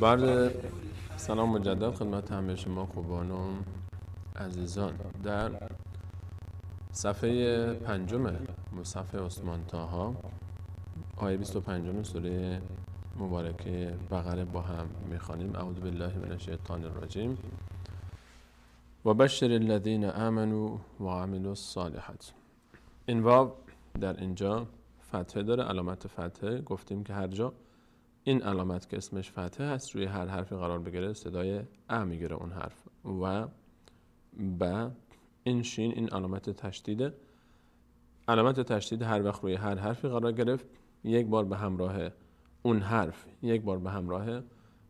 بعد سلام مجدد خدمت همه شما خوبان و عزیزان. در صفحه پنجم مصحف عثمان طاها آیه 25 سوره مبارکه بقره با هم میخوانیم. اعوذ بالله من الشیطان الرجیم و بشر الذین آمنوا و عملوا الصالحات. این واو در اینجا فتحه داره، علامت فتحه. گفتیم که هر جا این علامت که اسمش فتحه هست روی هر حرفی قرار بگیره صدای ا میگیره اون حرف. و ب این شین این علامت تشدیده. علامت تشدید هر وقت روی هر حرفی قرار گرفت یک بار به همراه اون حرف، یک بار به همراه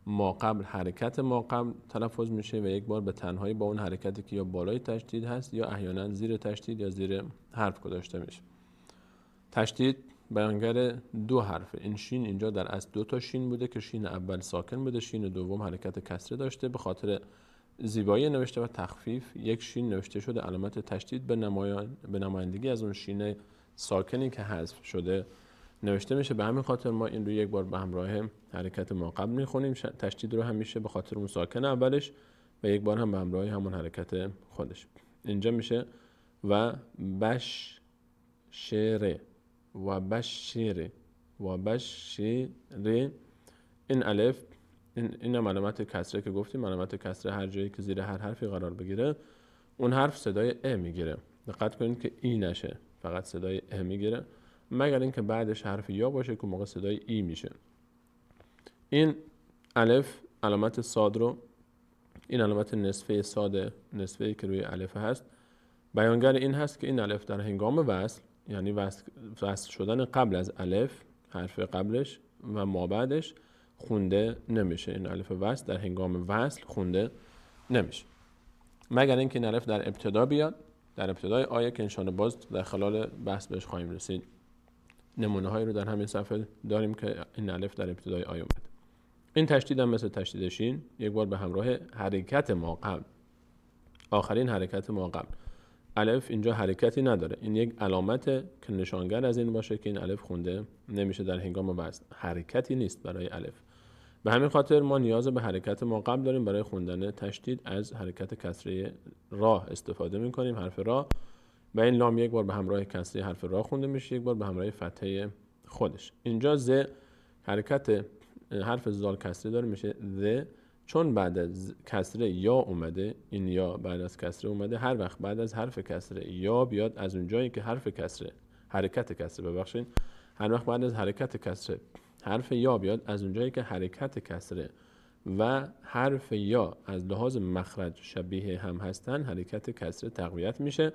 ما قبل حرکت ما قبل تلفظ میشه و یک بار به تنهایی با اون حرکتی که یا بالای تشدید هست یا احیانا زیر تشدید یا زیر حرف گذاشته میشه. تشدید بیانگر دو حرفه. این شین اینجا در اصل دو تا شین بوده که شین اول ساکن بوده، شین دوم حرکت کسره داشته. به خاطر زیبایی نوشته و تخفیف یک شین نوشته شده، علامت تشدید به نمایندگی از اون شین ساکنی که حذف شده نوشته میشه. به همین خاطر ما این رو یک بار به همراه حرکت ما قبل میخونیم. تشدید رو هم میشه به خاطر اون ساکن اولش و یک بار هم به همراه همون حرکت خودش. اینجا میشه و بش شره و بشیره و بشیره. این الف این هم علامت کسره که گفتیم. علامت کسره هر جایی که زیر هر حرفی قرار بگیره اون حرف صدای ا میگیره. دقت کنید که ای نشه، فقط صدای ا میگیره، مگر اینکه بعدش حرف یا باشه که موقع صدای ای میشه. این الف علامت صاد رو، این علامت نصفه صاد، نصفه‌ای که روی الف هست، بیانگر این هست که این الف در هنگام وصل، یعنی وصل شدن قبل از الف، حرف قبلش و ما بعدش خونده نمیشه. این الف وصل در هنگام وصل خونده نمیشه، مگر اینکه این الف در ابتدا بیاد، در ابتدای آیه که انشاءالله باز در خلال بحث بهش خواهیم رسید. نمونه هایی رو در همین صفحه داریم که این الف در ابتدای آیه اومد. این تشدید هم مثل تشدید شین یک بار به همراه حرکت ما قبل، آخرین حرکت ما قبل. الف اینجا حرکتی نداره، این یک علامته که نشانگر از این باشه که این الف خونده نمیشه در هنگام وصل. حرکتی نیست برای الف. به همین خاطر ما نیاز به حرکت ما قبل داریم. برای خوندن تشدید از حرکت کسره راه استفاده میکنیم، حرف را. و این لام یک بار به همراه کسره حرف را خونده میشه، یک بار به همراه فتحه خودش. اینجا ز حرکت حرف زال کسره داره میشه ز، چون بعد از کسره یا اومده، این یا بعد از کسره اومده. هر وقت بعد از حرف کسره یا بیاد، از اون جایی که حرف کسره، حرکت کسره ببخشید، هر وقت بعد از حرکت کسره حرف یا بیاد، از اون جایی که حرکت کسره و حرف یا از لحاظ مخرج شبیه هم هستن، حرکت کسره تقویت میشه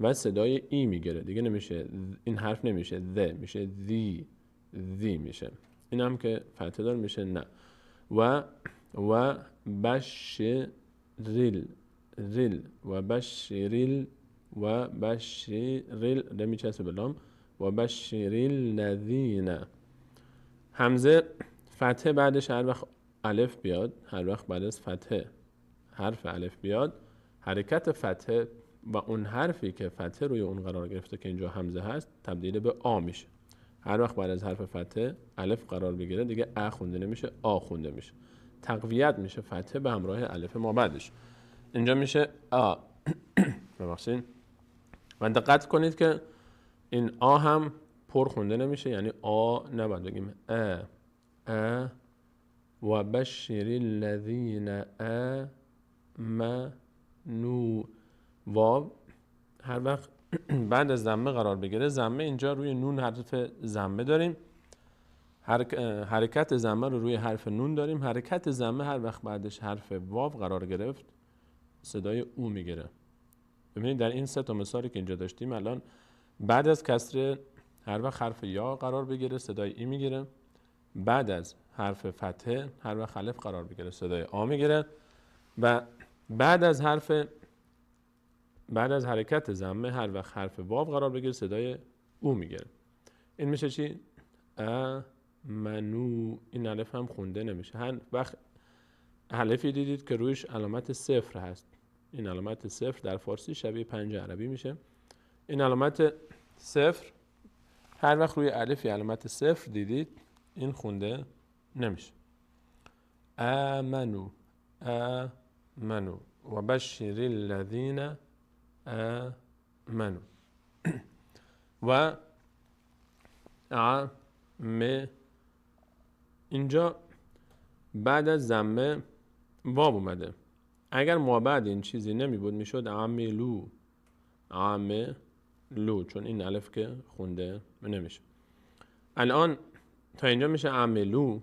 و صدای ای میگیره. دیگه نمیشه این حرف نمیشه ذ، میشه ذی میشه. این هم که فتحه دار میشه نه. و بشریل و بشریل و بشریل نمیچسبه به لام. و بشریل الذین، همزه فتحه بعدش هر وقت الف بیاد، هر وقت بعد از فتحه حرف الف بیاد، حرکت فتحه و اون حرفی که فتحه روی اون قرار گرفته که اینجا همزه هست تبدیل به آ میشه. هر وقت بعد از حرف فتحه الف قرار بگیره دیگه ا خونده نمیشه، آ خونده میشه. تقویت میشه فتحه به همراه الف ما بعدش. اینجا میشه آ. ببخشید. و دقت کنید که این آ هم پر خونده نمیشه، یعنی آ نباید بگیم ا. و بشر الذین آمنوا. واو هر وقت بعد از ضمه قرار بگیره، ضمه اینجا روی نون حرف ضمه داریم، حرکت ضمه رو روی حرف نون داریم. حرکت ضمه هر وقت بعدش حرف واو قرار گرفت صدای او میگیره. ببینید در این سه تا مثالی که اینجا داشتیم الان، بعد از کسره هر وقت حرف یا قرار بگیره صدای ای میگیره، بعد از حرف فتحه هر وقت الف قرار بگیره صدای آ میگیره، و بعد از حرکت ضمه هر وقت حرف واو قرار بگیره صدای او میگیره. این میشه چی؟ منو. این الف هم خونده نمیشه. هر وقت الفی دیدید که رویش علامت صفر هست، این علامت صفر در فارسی شبیه 5 عربی میشه. این علامت صفر هر وقت روی الفی علامت صفر دیدید این خونده نمیشه. آمنو آمنو و بشر الذین آمنو و اینجا بعد از ضمه واو اومده. اگر ما بعد این چیزی نمی بود میشد عملو عملو، چون این الف که خونده نمیشه. الان تا اینجا میشه عملو،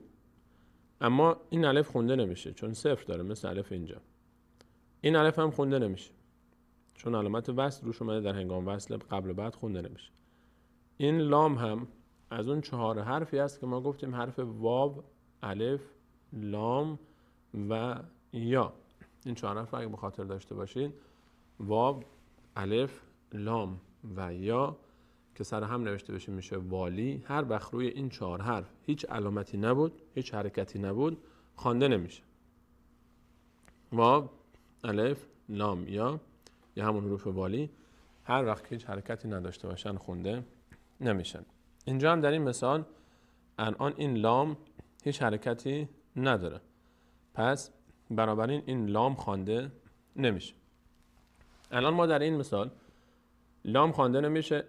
اما این الف خونده نمیشه چون صفر داره مثل الف اینجا. این الف هم خونده نمیشه چون علامت وصل روش اومده، در هنگام وصل قبل و بعد خونده نمیشه. این لام هم از اون 4 حرفی است که ما گفتیم حرف واو، الف، لام و یا. این 4 حرف اگه به خاطر داشته باشید، واو، الف، لام و یا که سر هم نوشته بشه میشه والی. هر وقت روی این 4 حرف هیچ علامتی نبود، هیچ حرکتی نبود، خوانده نمیشه. واو، الف، لام، یا همون حروف والی هر وقت هیچ حرکتی نداشته باشن خونده نمیشن. اینجا هم در این مثال الان این لام هیچ حرکتی نداره، پس بنابراین این لام خوانده نمیشه. الان ما در این مثال لام خوانده نمیشه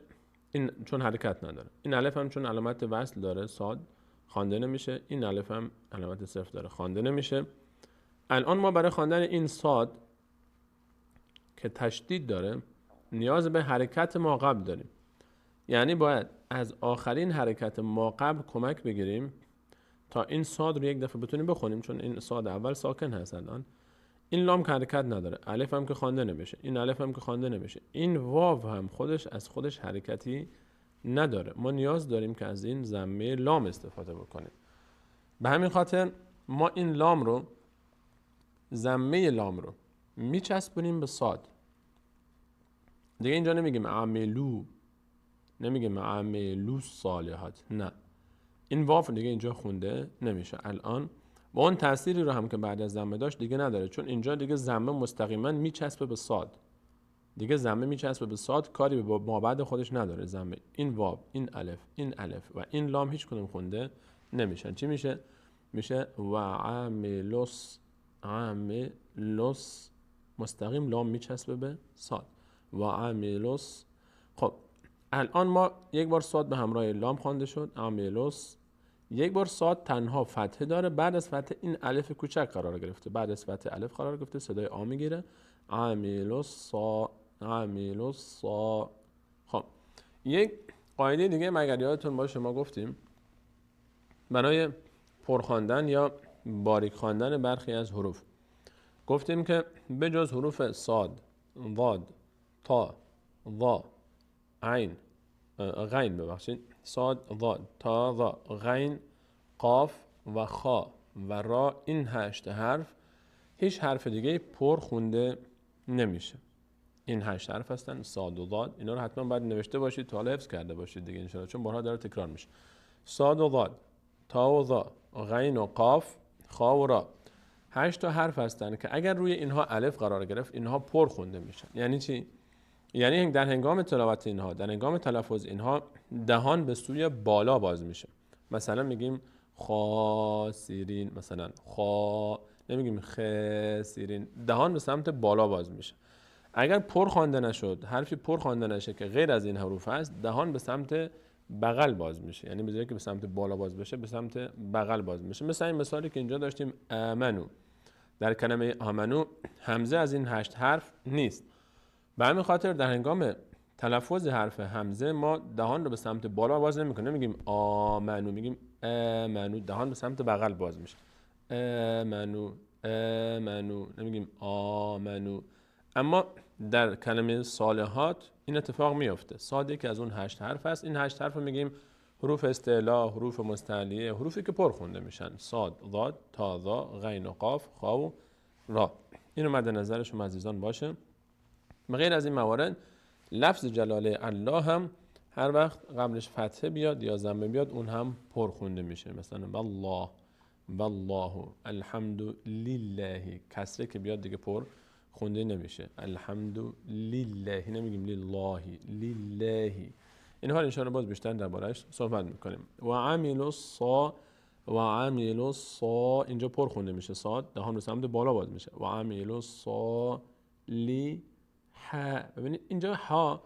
این چون حرکت نداره. این الف هم چون علامت وصل داره صاد خوانده نمیشه. این الف هم علامت صفر داره خوانده نمیشه. الان ما برای خواندن این صاد که تشدید داره نیاز به حرکت ما قبل داریم، یعنی باید از آخرین حرکت ما قبل کمک بگیریم تا این صاد رو یک دفعه بتونیم بخونیم، چون این صاد اول ساکن هست. الان این لام که حرکت نداره، الف هم که خوانده نمیشه، این الف هم که خوانده نمیشه، این واو هم خودش از خودش حرکتی نداره. ما نیاز داریم که از این ضمه لام استفاده بکنیم. به همین خاطر ما این لام رو، ضمه لام رو میچسبونیم به صاد. دیگه اینجا نمیگیم عملو، نمیگیم عملو صالحات، نه، این واو دیگه اینجا خونده نمیشه. الان با اون تأثیری رو هم که بعد از ضمه داشت دیگه نداره، چون اینجا دیگه ضمه مستقیما میچسبه به صاد. دیگه ضمه میچسبه به صاد، کاری به مابعد خودش نداره. ضمه این واو، این الف و این لام هیچ کدوم خونده نمیشن. چی میشه؟ میشه و عملوس، عملوس مستقیم لام میچسبه به صاد و عملوس. خب الان ما یک بار صاد به همراه لام خوانده شد عملوس، یک بار صاد تنها فتحه داره، بعد از فتحه این الف کوچک قرار گرفته، بعد از فتحه الف قرار گرفته، صدای آ میگیره عملوس صا، عملوس صا. خب یک قاعده دیگه مگر یادتون باشه ما گفتیم برای پرخواندن یا باریک خواندن برخی از حروف گفتیم که بجز حروف صاد، ضاد، تا، ضا، عین، غین، ببخشید، صاد، ضاد، تا، ضا، غین، قاف و خا و را، این 8 حرف هیچ حرف دیگه پر خونده نمیشه. این 8 حرف هستن، صاد و ضاد. اینا رو حتما باید نوشته باشید تا حفظ کرده باشید دیگه ان شاء الله، چون بارها داره تکرار میشه. صاد و ضاد، تا و ضا، غین و قاف، خا و را، 8 تا حرف هستن که اگر روی اینها الف قرار گرفت اینها پر خونده میشن. یعنی چی؟ یعنی در هنگام تلاوت اینها، در هنگام تلفظ اینها دهان به سوی بالا باز میشه. مثلا میگیم خاسرین، مثلا خا، نمیگیم خسرین، دهان به سمت بالا باز میشه. اگر پر خوانده نشد، حرفی پر خوانده نشه که غیر از این حروف هست، دهان به سمت بغل باز میشه، یعنی به جای که به سمت بالا باز بشه به سمت بغل باز میشه. مثلا این مثالی که اینجا داشتیم آمنو، در کلمه آمنو همزه از این 8 حرف نیست. به همین خاطر در هنگام تلفظ حرف همزه ما دهان رو به سمت بالا باز نمی‌کنیم، نمیگیم آمنو، میگیم آمنو، دهان به سمت بغل باز میشه. آمنو، آمنو، نمیگیم آمنو. اما در کلمه صالحات این اتفاق میفته. صاد که از اون 8 حرف است، این 8 حرف رو میگیم حروف استعلا، حروف مستعلیه، حروفی که پر خونده میشن، صاد، ضاد، تا، ضا، غین و قاف، خا و را. اینو مد نظر شما عزیزان باشه. غیر از این موارد لفظ جلاله الله هم هر وقت قبلش فتحه بیاد یا ضمه بیاد اون هم پر خونده میشه. مثلا والله، والله، الحمد لله، کسره که بیاد دیگه پر خونده نمیشه. الحمد لله، نمیگیم لله، لله. اینها ان شاء الله باز بیشتر درباره‌اش صحبت میکنیم. و عملوا و عمیلوا اینجا پر خونده میشه، صاد دهان به سمت بالا باز میشه. و عمیلوا ببینید اینجا ها،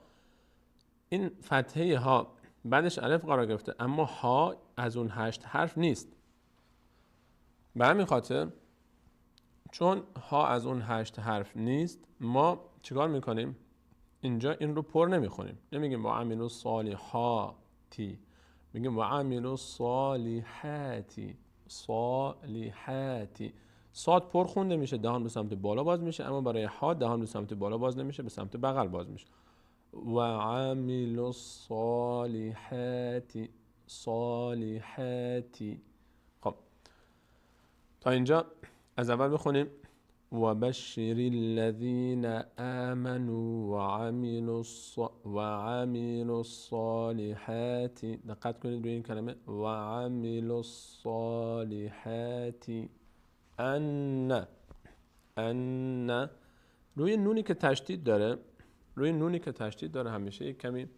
این فتحه ها بعدش الف قرار گرفته، اما ها از اون 8 حرف نیست. به همین خاطر چون ها از اون 8 حرف نیست، ما چیکار میکنیم؟ اینجا این رو پر نمیخونیم، نمیگیم و عمیلوا الصالحاتی، میگیم و عمیلوا الصالحاتی. صالحاتی، صاد پر خونده میشه، دهان به سمت بالا باز میشه، اما برای ها دهان به سمت بالا باز نمیشه، به سمت بغل باز میشه. و عمیلوا الصالحاتی. صالحاتی. خب تا اینجا از اول بخونیم. و بشر الذین آمنوا و عملوا الصالحات. دقت کنید روی این کلمه و عملوا الصالحات. ان روی نونی که تشدید داره، همیشه یک کمی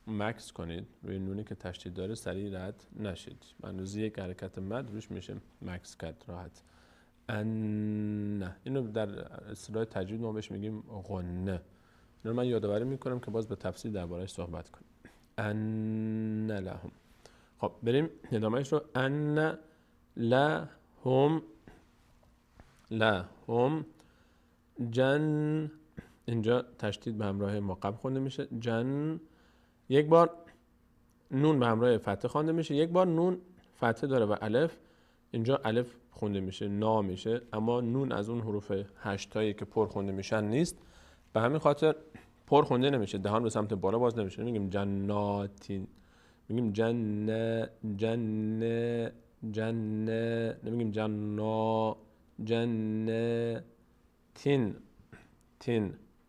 مکس کنید. روی نونی که تشدید داره سریع رد نشید، اندازه یک حرکت مد روش میشه مکس کرد راحت. ان، اینو در اصطلاح تجوید ما بهش میگیم غنه. اینو من یادآوری میکنم که باز به تفصیل درباره‌اش صحبت کنیم. ان لهم. خب بریم ادامهش رو. ان لهم جن، اینجا تشدید به همراه مقب خونده میشه جن. یک بار نون به همراه فتحه خوانده میشه، یک بار نون فتحه داره و الف، اینجا الف خونده میشه نا میشه، اما نون از اون حروف 8 تایی که پر خونده میشن نیست، به همین خاطر پر خونده نمیشه، دهان به سمت بالا باز نمیشه. میگیم جناتین، میگیم جنه، نمیگیم جنه تین.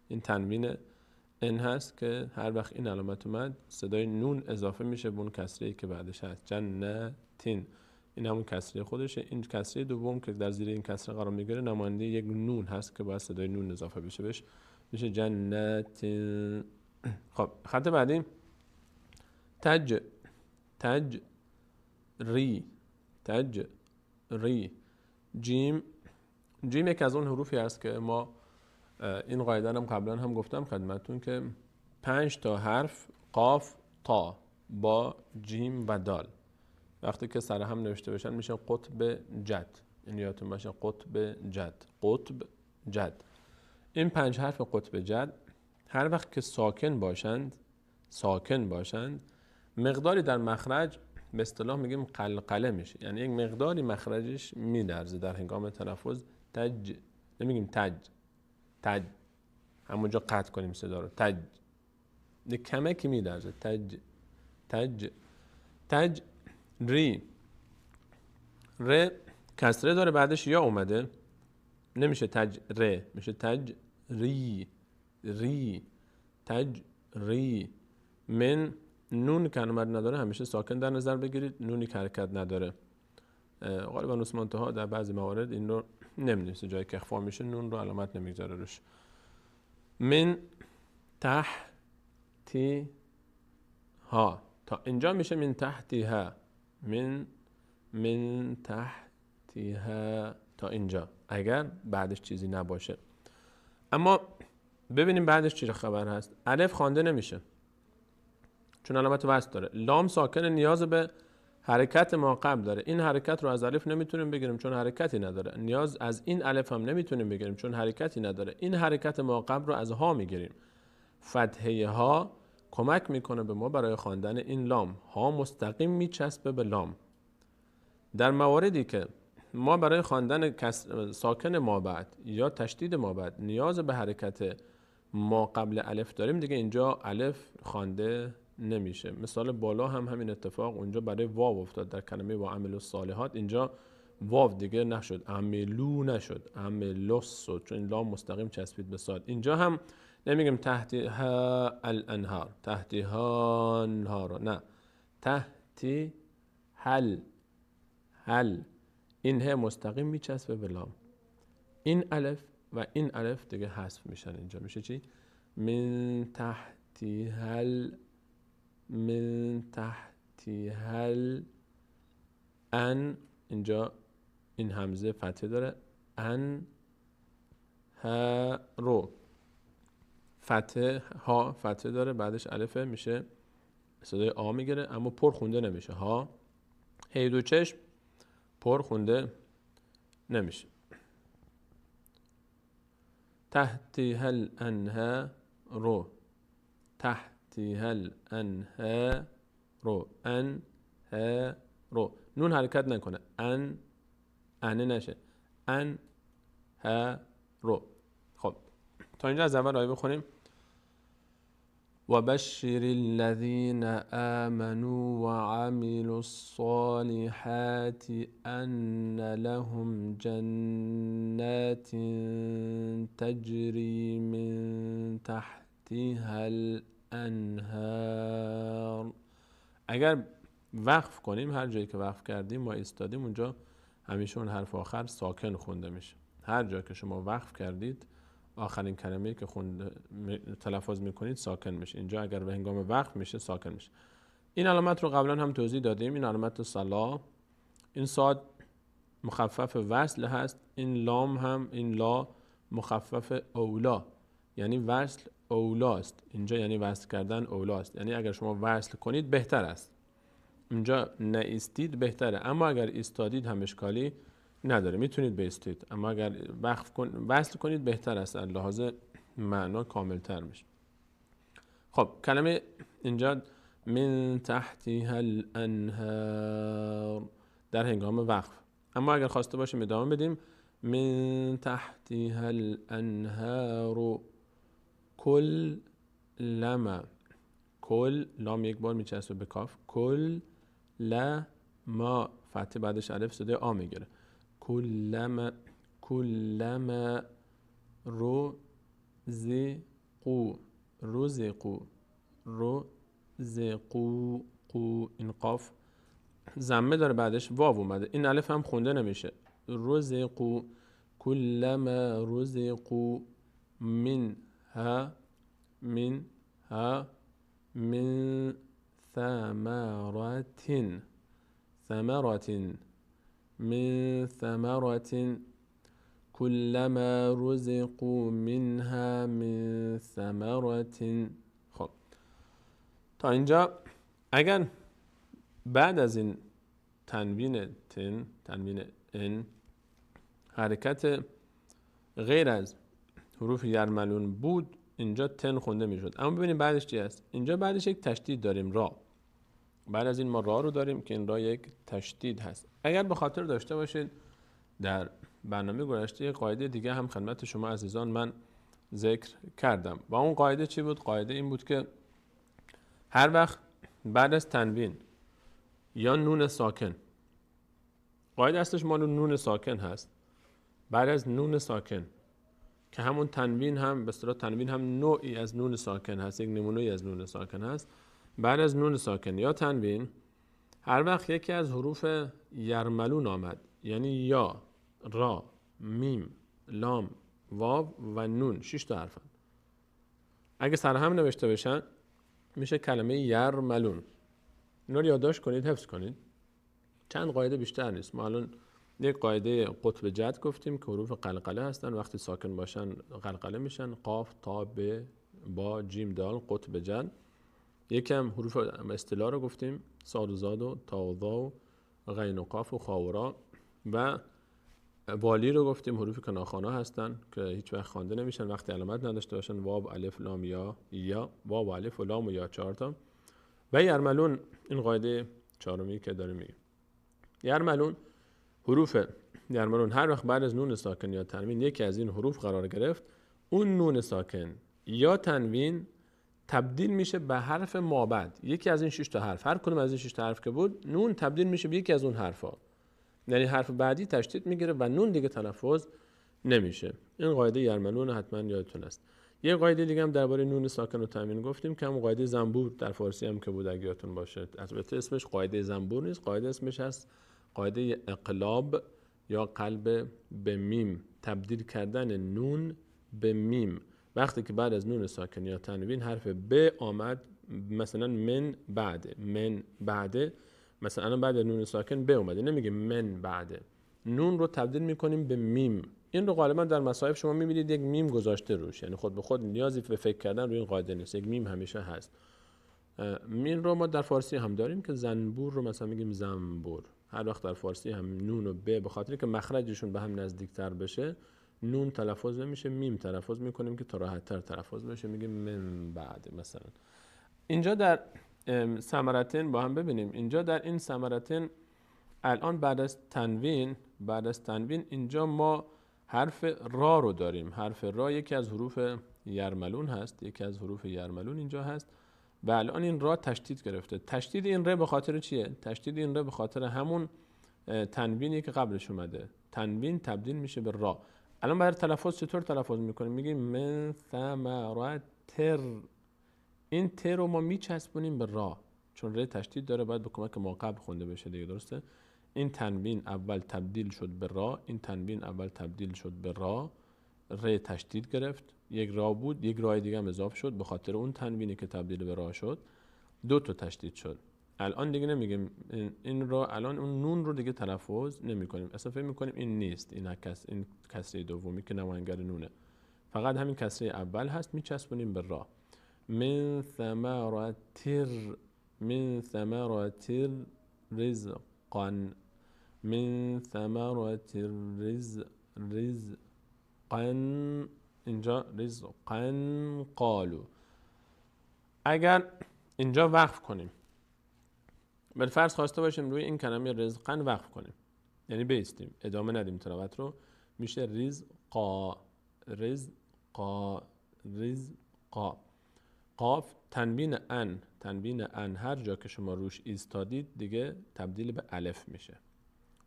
این تنوین ان هست که هر وقت این علامت اومد صدای نون اضافه میشه به اون کسره‌ای که بعدش هست. جنتین، این همون کسره خودشه. این کسره دوم که در زیر این کسره قرار میگیره نماینده یک نون هست که باید صدای نون اضافه بشه بهش، میشه جنتین. خب خط بعدی تج ری. جیم یک از اون حروفی هست که ما این قاعده هم قبلا هم گفتم خدمتتون که 5 تا حرف قاف تا با جیم و دال وقتی که سر هم نوشته بشن میشه قطب جد. این یادتون باشه قطب جد. این 5 حرف قطب جد هر وقت که ساکن باشند مقداری در مخرج به اصطلاح میگیم قلقله میشه، یعنی یک مقداری مخرجش میلرزه در هنگام تلفظ. نمیگیم تج، همونجا قطع کنیم صدا رو. یک کمکی میلرزه. تج ری. ر کسره داره بعدش یا اومده، نمیشه تج ر، میشه تج ری. من نون که علامت نداره همیشه ساکن در نظر بگیرید، نونی که حرکت نداره. غالبا عثمان‌طاها در بعضی موارد این رو نمی‌نویسه، جایی که اخفا میشه نون رو علامت نمیذاره روش. من تحتی ها، تا اینجا میشه من تحتی ها. من تحتی ها تا اینجا، اگر بعدش چیزی نباشه. اما ببینیم بعدش چی خبر هست. الف خوانده نمیشه چون علامت وصل داره. لام ساکن نیاز به حرکت ما قبل داره، این حرکت رو از الف نمیتونیم بگیریم چون حرکتی نداره. نیاز از این الف هم نمیتونیم بگیریم چون حرکتی نداره. این حرکت ما قبل رو از ها میگیریم. فتحه ها کمک میکنه به ما برای خواندن این لام. ها مستقیم میچسبه به لام. در مواردی که ما برای خواندن ساکن ما بعد یا تشدید ما بعد نیاز به حرکت ما قبل الف داریم، دیگه اینجا الف خوانده نمیشه. مثال بالا هم همین اتفاق اونجا برای واو افتاد در کلمه و عملوا الصالحات. اینجا واو دیگه نشد، عملو نشد، عملوس شد، چون لام مستقیم چسبید به صاد. اینجا هم نمیگیم تحتها الانهار، تحتها انهار، نه، تحتی هل. این ه مستقیم میچسبه به لام. این الف و این الف دیگه حذف میشن. اینجا میشه چی؟ من تحتی هل ان، اینجا این همزه فتحه داره، ان ها رو، فتحه ها فتحه داره، بعدش الفه، میشه صدای آ میگیره اما پر خونده نمیشه. ها، هی دو چشم پر خونده نمیشه. تحتها الانهار، تحتها الانهار، انهار، نون حرکت نکنه، انه نشه، انهار. خب تا اینجا از اول آیه بخونیم. وبشر الذين آمنوا وعملوا الصالحات أن لهم جنات تجري من تحتها الأنهار. اگر وقف کنیم، هر جایی که وقف کردیم ما ایستادیم اونجا همیشه اون حرف آخر ساکن خونده میشه. هر جا که شما وقف کردید آخرین کلمه‌ای که تلفظ میکنید ساکن میشه. اینجا اگر به هنگام وقف میشه ساکن میشه. این علامت رو قبلا هم توضیح دادیم. این علامت صلا، این صاد مخفف وصل هست، این لام هم، این لا مخفف اولا، یعنی وصل اولاست. اینجا یعنی وصل کردن اولاست، یعنی اگر شما وصل کنید بهتر است. اینجا نایستید بهتره، اما اگر ایستادید هم اشکالی نداره، میتونید بیستید، اما اگر وصل کنید بهتر است، از لحاظ معنا کاملتر میشه. خب کلمه اینجا من تحتها الانهار در هنگام وقف، اما اگر خواسته باشیم ادامه بدیم من تحتها الانهار کل لما، کل لام یک بار میچسبه به کاف، کل لما فتح بعدش الف صدای آ میگیره، کلما رزقو قو، این قاف ضمه داره بعدش واو اومده، این الف هم خونده نمیشه. رزقو کلما رزقو منها من ثمرات من ثمرات كلما رزقوا منها من ثمرات. خب تا اینجا اگر بعد از این تنوین تنوین ان حرکت غیر از حروف یرملون بود اینجا تن خونده میشد، اما ببینیم بعدش چی است. اینجا بعدش یک تشدید داریم، را. بعد از این ما را رو داریم که این را یک تشدید هست. اگر به خاطر داشته باشید در برنامه گذشته یک قاعده دیگه هم خدمت شما عزیزان من ذکر کردم و اون قاعده چی بود؟ قاعده این بود که هر وقت بعد از تنوین یا نون ساکن، قاعده اصلش مال نون ساکن هست، بعد از نون ساکن که همون تنوین هم به اصطلاح تنوین هم نوعی از نون ساکن هست، یک نمونه‌ای از نون ساکن هست، بعد از نون ساکن یا تنوین هر وقت یکی از حروف یرملون آمد، یعنی یا، را، میم، لام، واو و نون، 6 تا حرفن، اگه سر هم نوشته بشن میشه کلمه یرملون. اینا رو یادداشت کنید، حفظ کنید. چند قاعده بیشتر نیست. ما الان یک قاعده قطب جد گفتیم که حروف قلقله هستن، وقتی ساکن باشن قلقله میشن، قاف، تا، ب، با، جیم، دال، قطب جد. یکم حروف اصطلاح رو گفتیم، صاد و زاد و تا و ضا و غین و قاف و خا و را، و والی رو گفتیم حروف که ناخوانا هستن که هیچ وقت خوانده نمیشن وقتی علامت نداشته باشن، واو، الف، لام، یا، واو، الف و لام و یا، 4 تا. و یرملون این قاعده چهارمی که داره میگه. یرملون حروف یرملون هر وقت بعد از نون ساکن یا تنوین یکی از این حروف قرار گرفت، اون نون ساکن یا تنوین تبدیل میشه به حرف مابعد، یکی از این 6 تا حرف، هر کدوم از این 6 تا حرف که بود نون تبدیل میشه به یکی از اون حرفا، یعنی حرف بعدی تشدید میگیره و نون دیگه تلفظ نمیشه. این قاعده یرملون حتما یادتون است. یه قاعده دیگه هم درباره نون ساکن و تنوین گفتیم که هم قاعده زنبور در فارسی هم که بود اگه یادتون باشه. البته اسمش قاعده زنبور نیست، قاعده اسمش هست قاعده اقلاب یا قلب به میم، تبدیل کردن نون به میم. وقتی که بعد از نون ساکن یا تنوین حرف ب آمد، مثلا من بعد مثلا الان بعد نون ساکن ب اومده، نمیگیم من بعده، نون رو تبدیل میکنیم به میم. این رو غالبا در مصاحف شما میبینید یک میم گذاشته روش، یعنی خود به خود نیازی به فکر کردن روی این قاعده نیست، یک میم همیشه هست. این رو ما در فارسی هم داریم که زنبور رو مثلا میگیم زنبور. هر وقت در فارسی هم نون و ب به خاطر که مخرجشون به هم نزدیکتر بشه نون تلفظ نمیشه، میم تلفظ میکنیم که تا راحت‌تر تلفظ بشه، میگیم من بعد. مثلا اینجا در ثمرتین با هم ببینیم، اینجا در این ثمرتین الان بعد از تنوین اینجا ما حرف را رو داریم. حرف را یکی از حروف یرملون هست، یکی از حروف یرملون اینجا هست و الان این را تشدید گرفته. تشدید این ر به خاطر چیه؟ تشدید این ر به خاطر همون تنوینی که قبلش اومده. تنوین تبدیل میشه به را. الان برای تلفظ چطور تلفظ میکنیم؟ میگیم من ثمرات تر. این ت رو ما میچسبونیم به را، چون ر تشدید داره، باید به کمک ما قبل خونده بشه دیگه، درسته؟ این تنوین اول تبدیل شد به را، این تنوین اول تبدیل شد به را، ر تشدید گرفت، یک را بود، یک رای دیگه هم اضافه شد، به خاطر اون تنوینی که تبدیل به را شد دو تا تشدید شد. الان دیگه نمیگیم این را، الان اون نون رو دیگه تلفظ نمی‌کنیم، اصلا فکر می‌کنیم این نیست، این کسره دومی که نماینگر نونه، فقط همین کسره اول هست، میچسبونیم به را. من ثمرات رزقا، من ثمرات رزقا، اینجا رزقا قالو. اگر اینجا وقف کنیم، بالفرض خواسته باشیم روی این کلمه رزقا وقف کنیم، یعنی بیستیم، ادامه ندیم تلاوت رو، میشه رزقا رزقا رزقا. قاف تنوین ان هر جا که شما روش ایستادید دیگه تبدیل به الف میشه.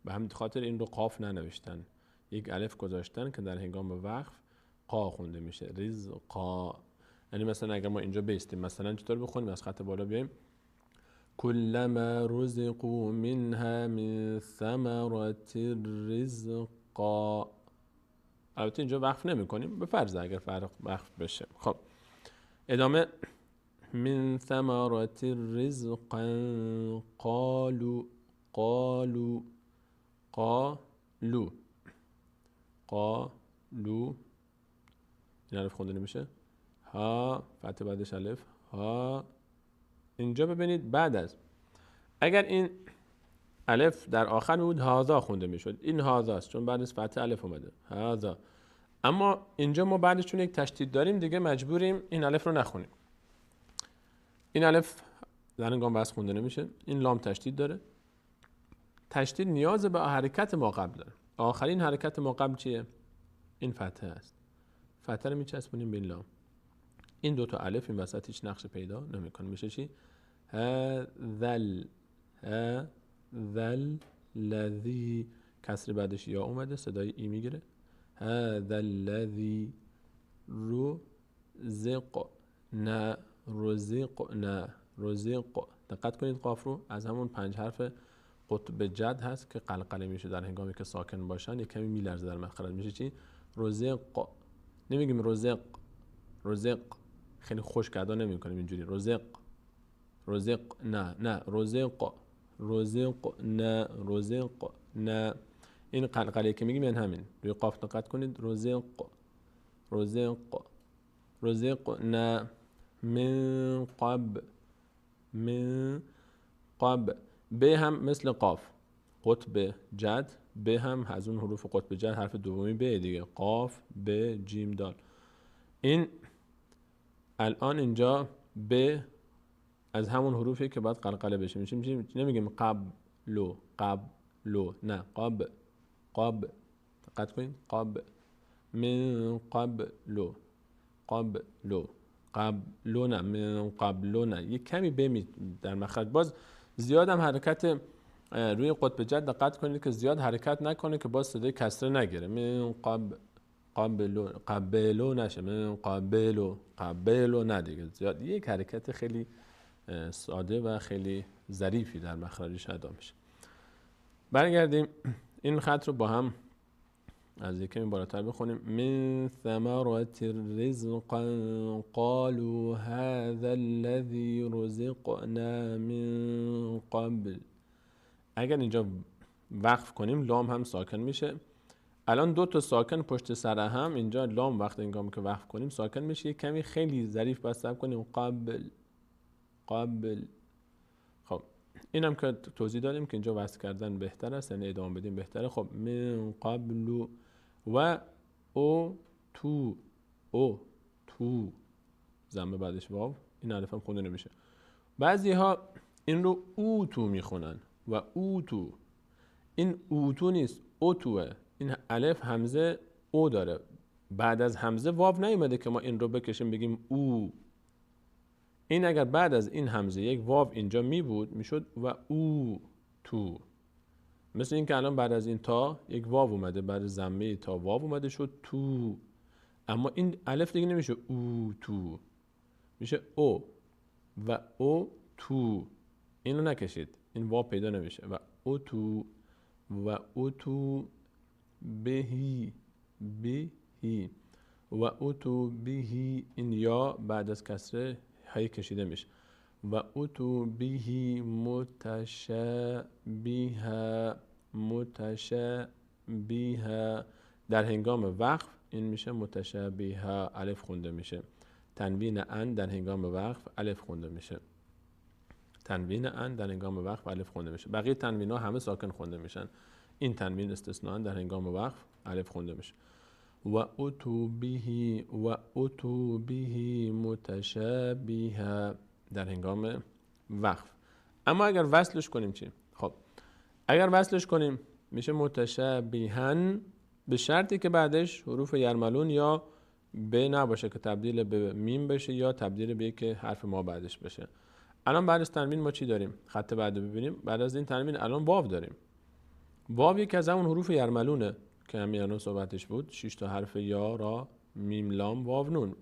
به همین خاطر این رو قاف ننوشتن، یک الف گذاشتن که در هنگام وقف قا خونده میشه، رزقا. یعنی مثلا اگر ما اینجا بیستیم، مثلا چطور بخونیم؟ از خط بالا بیایم، کلما رزقوا منها من ثمرات رزقا. البته اینجا وقف نمی کنیم، به فرض اگر فرق وقف بشه. خب ادامه، من ثمرات رزقا قالو قالو قالو قالو. این الف خونده نمیشه، ها فتح بعدش الف، ها. اینجا ببینید بعد از، اگر این الف در آخر بود هازا خونده میشد، این هازاست چون بعد از فتح الف اومده، هازا. اما اینجا ما بعدش چون یک تشدید داریم دیگه مجبوریم این الف رو نخونیم. این الف در هنگام وصل خونده نمیشه، این لام تشدید داره. تشدید نیاز به حرکت ما قبل داره. آخرین حرکت ما قبل چیه؟ این فتحه است. فتحه رو میچسبونیم به این لام. این دو تا الف این وسط هیچ نقش پیدا نمیکنه، میشه چی؟ هذل هذل الذی، کسر بعدش یا اومده، صدای ای میگیره. هذا الذی رزقنا رزقنا رزق. دقت کنید قاف رو از همون 5 حرف قطب جد هست که قلقله میشه در هنگامی که ساکن باشن، یک کمی میلرزه در مخرج، میشه چی؟ رزق. نمیگیم رزق رزق، خیلی خشک ادا نمیکنیم اینجوری، رزق رزق نه رزق رزق نه رزق نه. این قلقله که میگیم یعنی همین، روی قاف دقت کنید، رزق رزق رزق نه. من قب به هم مثل قاف قطب جد، به هم از اون حروف قطب جد حرف دومی به دیگه، قاف به جیم دال. این الان اینجا به از همون حروفی که باید قلقله بشه، میشه نمیگیم قبلو قبلو، نه قاب قاب. دقت کنید، قاب من قبلو قبلو قبلو نه من قبلو نه، یک کمی به در مخرج. باز زیاد هم حرکت روی قطب جد دقت کنید که زیاد حرکت نکنه که باز صدای کسره نگیره، من قبلو قبلو نشه، من قبلو نه دیگه، زیاد یک حرکت خیلی ساده و خیلی ظریفی در مخرجش ادا میشه. برگردیم این خط رو با هم از یکمی بالاتر بخونیم. من ثمرات رزقا قالوا هذا الذي رزقنا من قبل اگر اینجا وقف کنیم لام هم ساکن میشه. الان دو تا ساکن پشت سر هم، اینجا لام وقت هنگامی که وقف کنیم ساکن میشه. یک کمی خیلی ظریف باید صبر کنیم. قبل. خب اینم که توضیح دادیم که اینجا وصل کردن بهتر است، یعنی ادامه بدیم بهتره. خب من قبل و او تو ضمه بعدش واو، این الف هم خونده نمیشه. بعضی ها این رو او تو میخونن و او تو، این او تو نیست، او توه. این الف همزه او داره، بعد از همزه واو نیومده که ما این رو بکشیم بگیم او. این اگر بعد از این همزه یک واو اینجا می بود میشد و او تو. مثل این که الان بعد از این تا یک واو اومده، بعد از ضمه تا واو اومده شد تو. اما این الف دیگه نمیشه او تو، میشه او و او تو. اینو نکشید، این واو پیدا نمیشه. و او تو و او تو بهی و او تو بهی، این یا بعد از کسره هی کشیده میشه. و او تو بهی متشابه در هنگام وقف این میشه متشابه، الف خونده میشه. تنوین ان در هنگام وقف الف خونده میشه. بقیه تنوین ها همه ساکن خونده میشن. این تنوین استثناء در هنگام وقف الف خونده میشه. و اتو به متشابه در هنگام وقف. اما اگر وصلش کنیم چی؟ خب اگر وصلش کنیم میشه متشابهن، به شرطی که بعدش حروف یرملون یا به نباشه که تبدیل به میم بشه یا تبدیل به یک حرف ما بعدش بشه. الان بعد از تنوین ما چی داریم؟ خط بعد ببینیم. بعد از این تنوین الان واو داریم. واو یکی از همون حروف یرملونه که همین الان صحبتش بود. 6 تا حرف یا، را، میم، لام، واو، نون.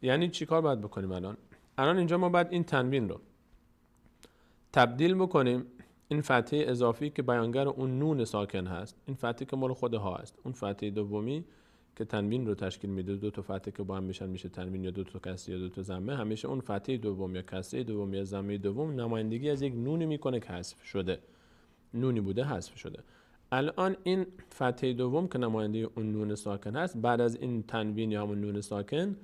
یعنی چی کار باید بکنیم الان اینجا ما باید این تنوین رو تبدیل بکنیم این فتحه اضافی که بیانگر اون نون ساکن هست، این فتحه که مال خود ها هست، اون فتحه دومی که تنوین رو تشکیل میده، دو تا فتحه که با هم میشن میشه تنوین، یا دو تا کسره یا دو تا ضمه، همیشه اون فتحه دوم یا کسره دوم یا ضمه دوم نمایندگی از یک نونی میکنه که حذف شده، نونی بوده حذف شده. الان این فتحه دوم که نماینده اون نون ساکن هست، بعد از این تنوین یا همون نون ساکن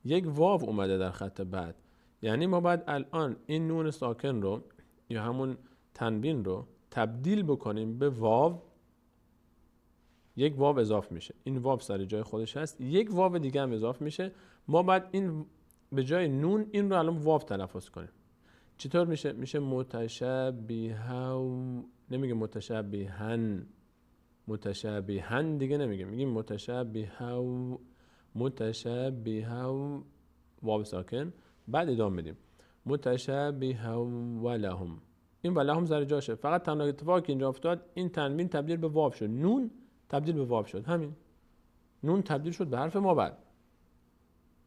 یک واو اومده در خط بعد. یعنی ما باید الان این نون ساکن رو یا همون تنوین رو تبدیل بکنیم به واو. یک واو اضافه میشه، این واو سر جای خودش هست، یک واو دیگه هم اضافه میشه. ما باید این به جای نون این رو الان واو تلفظ کنیم. چطور میشه؟ میشه متشابهو، نمیگه متشابهن دیگه نمیگه، میگیم متشابهو واو ساکن، بعد ادامه بدیم متشابهو ولهم. این ولهم سر جاشه، فقط تنها اتفاقی که اینجا افتاد این تنوین تبدیل به واو شد، نون تبدیل به واو شد، همین. نون تبدیل شد به حرف ما بعد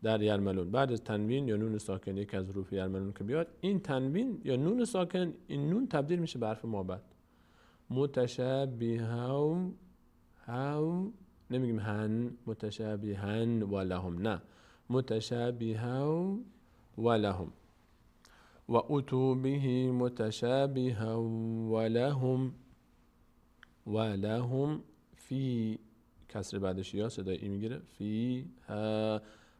در یرملون. بعد از تنوین یا نون ساکن یک از حروف یرملون که بیاد، این تنوین یا نون ساکن، این نون تبدیل میشه به حرف ما بعد. متشابهو، هاو نمیگیم هن، متشابهن ولهم، نه، متشابهو ولهم. و اتو به متشابهو ولهم فی، کسر بعدش یا صدای ای میگیره، فی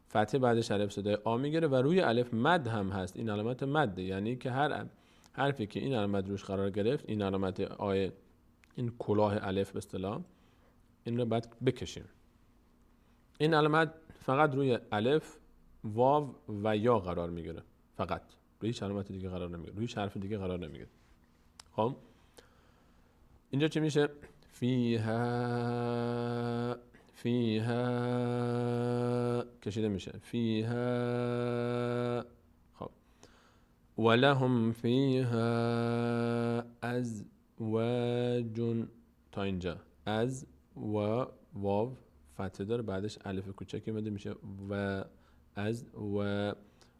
فتحه بعدش الف صدای آ میگیره و روی الف مد هم هست. این علامت مده، یعنی که هر حرفی که این علامت روش قرار گرفت، این علامت آی، این کلاه الف به اصطلاح، این رو باید بکشیم. این علامت فقط روی الف، واو و یا قرار میگیره، فقط روی هیچ علامت دیگه قرار نمیگیره، روی هیچ حرف دیگه قرار نمیگیره. خب اینجا چی میشه؟ فیها کشیده میشه، فیها. خب ولهم فیها ازواج، تا اینجا از و واو فتحه داره، بعدش الف کوچکی اومده میشه و از و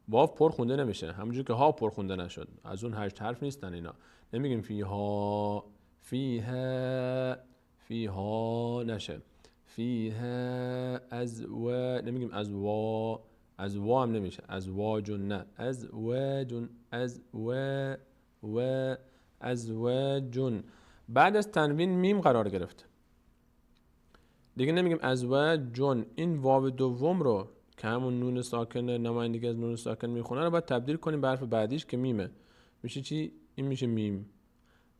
واو پر خونده نمیشه، همونجور که ها پر خونده نشد. از اون 8 حرف نیستن اینا. نمیگیم فیها نشه، فیها از و، نمیگیم از وا هم نمیشه، ازواجون نه، ازواجون، از و ازواجون. بعد از تنوین میم قرار گرفته. دیگه نمیگیم ازواجون. این واو دوم رو که همون نون ساکن نمایندگی از نون ساکن میخونه رو باید تبدیل کنیم به حرف بعدیش که میمه. میشه چی؟ این میشه میم.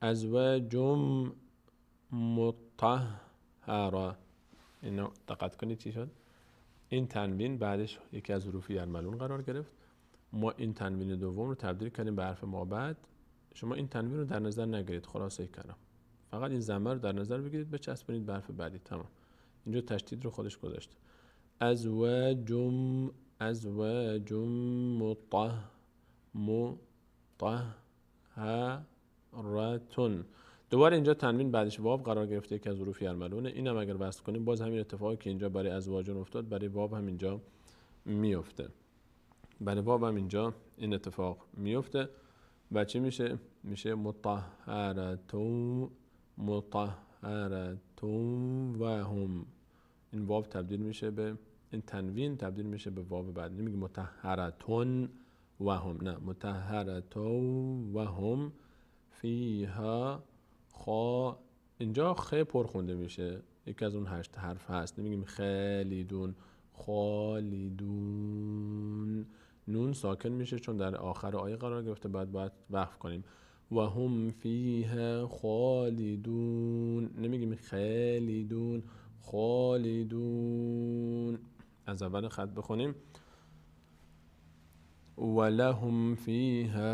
ازواجم مطهره. اینو دقت کنید چی شد؟ این تنوین بعدش یکی از حروف یرملون قرار گرفت. ما این تنوین دوم رو تبدیل کردیم به حرف ما بعد. شما این تنوین رو در نظر نگیرید، خلاصه کردم. فقط این ضمیر رو در نظر بگیرید، بچسبونید به حرف بعدی. تمام. اینجا تشدید رو خودش گذاشته. ازواجم مطهرتون. دوباره اینجا تنوین بعدش واو قرار گرفته، یکی از حروف یرملونه. این هم اگر وصل کنیم باز همین اتفاقی که اینجا برای ازواجون افتاد برای واو هم اینجا میفته. برای واو هم اینجا این اتفاق میفته و چی میشه؟ میشه مطهرتون و هم. این واو تبدیل میشه به این تنوین تبدیل میشه به واو بعد. نمیگه مطهرتون و هم، نه، مطهرتون و هم فیها اینجا خ پرخونده میشه، یکی از اون 8 حرف هست. نمیگیم خالیدون، خالدون. نون ساکن میشه چون در آخر آیه قرار گرفته، باید وقف کنیم. و هم فیها خالدون. نمیگیم خالیدون، خالدون. از اول خط بخونیم. ولهم فيها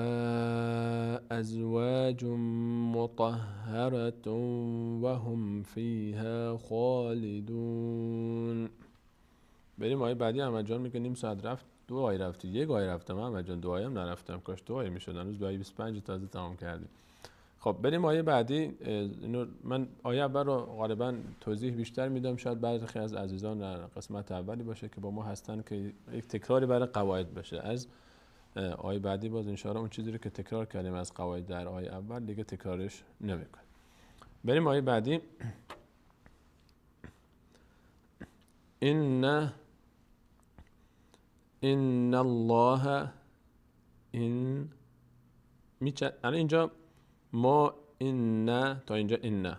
أزواج مطهرة وهم فيها خالدون. بریم آیه بعدی. احمد جان میگه نیم ساعت رفت، 2 آیه رفتی، 1 آیه رفتم. احمد جان 2 آیه هم نرفتم، کاش 2 آیه میشد. هنوز به آیه 25 تازه تمام کردیم. خب بریم آیه بعدی. اینو من آیه اول رو غالبا توضیح بیشتر میدم، شاید بعضی از عزیزان در قسمت اولی باشه که با ما هستن که یک تکراری برای قواعد بشه. از آیه بعدی باز انشاءالله اون چیزی رو که تکرار کردیم از قواعد در آیه اول دیگه تکرارش نمیکنیم. بریم آیه بعدی. ان الله الان اینجا ما این تا اینجا این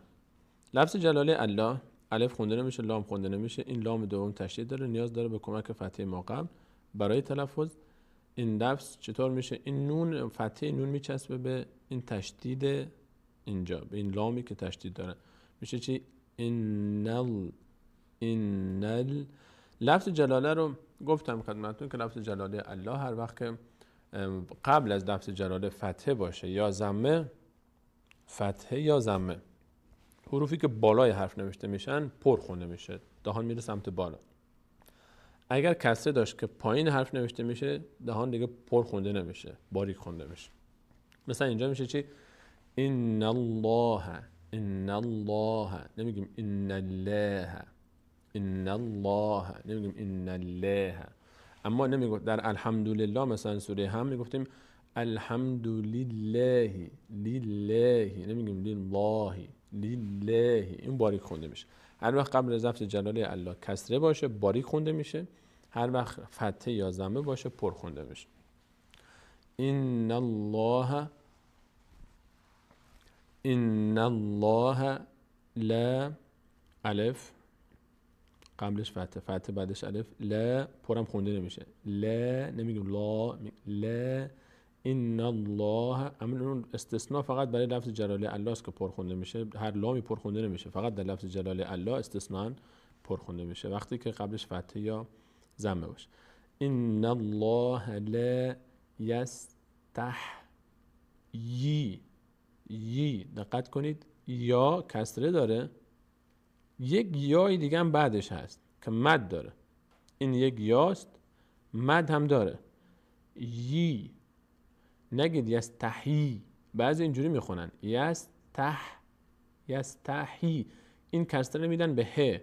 لفظ جلاله الله، الف خونده نمیشه، لام خونده نمیشه. این لام دوم تشدید داره، نیاز داره به کمک فتحه ما قبل برای تلفظ. این لفظ چطور میشه؟ این نون فتحه نون میچسبه به این تشدید اینجا، به این لامی که تشدید داره. میشه چی؟ اینل. لفظ جلاله رو گفتم خدمتتون که لفظ جلاله الله هر وقت که قبل از لفظ جلاله فتحه باشه یا ضمه، فتحه یا ضمه، حروفی که بالای حرف نوشته میشن پر خونده میشه، دهان میره سمت بالا. اگر کسره داشت که پایین حرف نوشته میشه، دهان دیگه پر خونده نمیشه، باریک خونده میشه. مثلا اینجا میشه چی؟ ان الله. نمیگیم ان الله. نمیگیم ان الله. اما نمیگم در الحمدلله مثلا سوره هم میگفتیم الحمدلله. نمیگیم لله. این باریک خونده میشه. هر وقت قبل از لفظ جلاله الله کسره باشه باریک خونده میشه، هر وقت فتحه یا ضمه باشه پر خونده میشه. ان الله لا، الف قبلش فتحه بعدش الف، لا پرم خونده نمیشه، لا نمیگیم لا. ان الله، اون استثناء فقط برای لفظ جلاله الله است که پر خونده میشه، هر لامی پر خونده نمیشه، فقط در لفظ جلاله الله استثناء پر خونده میشه وقتی که قبلش فتحه یا ضمه باشه. ان الله لا یستحیی. دقت کنید یا کسره داره، یک یای دیگه هم بعدش هست که مد داره. این یک یاست، مد هم داره. نگید یستحی، بعضی اینجوری میخونن یستحی. این کسره میدن به ه،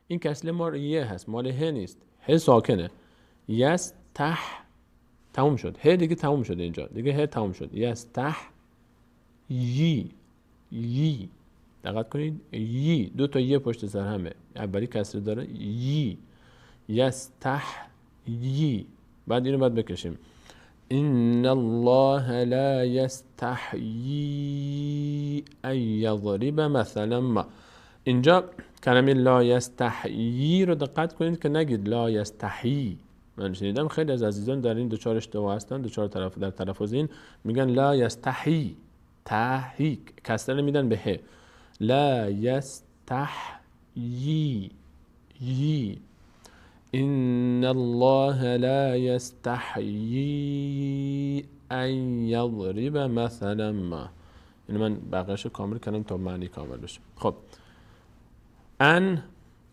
این کسره مال یه هست، مال ه نیست، ه ساکنه. تموم شد، ه دیگه تموم شد، اینجا دیگه ه تموم شد. یستحیی. دقت کنید یی، 2 تا یه پشت سر همه، اولی کسره داره. یستحیی. بعد اینو باید بکشیم ان الله لا یستحیی ان یضرب مثلا ما. اینجا کلمه لا یستحیی رو دقت کنید که نگید لا یستحیی. من شنیدم خیلی از عزیزان در این دوچار اشتباه هستن، دوچار در تلفظ این میگن لا یستحیی، تحیی کسره میدن به ه. لا یستحیی یی. ان الله لا یستحیی ان یضرب مثلا ما. این من بقیه‌شو کامل کردم تا معنی کامل بشه. خب ان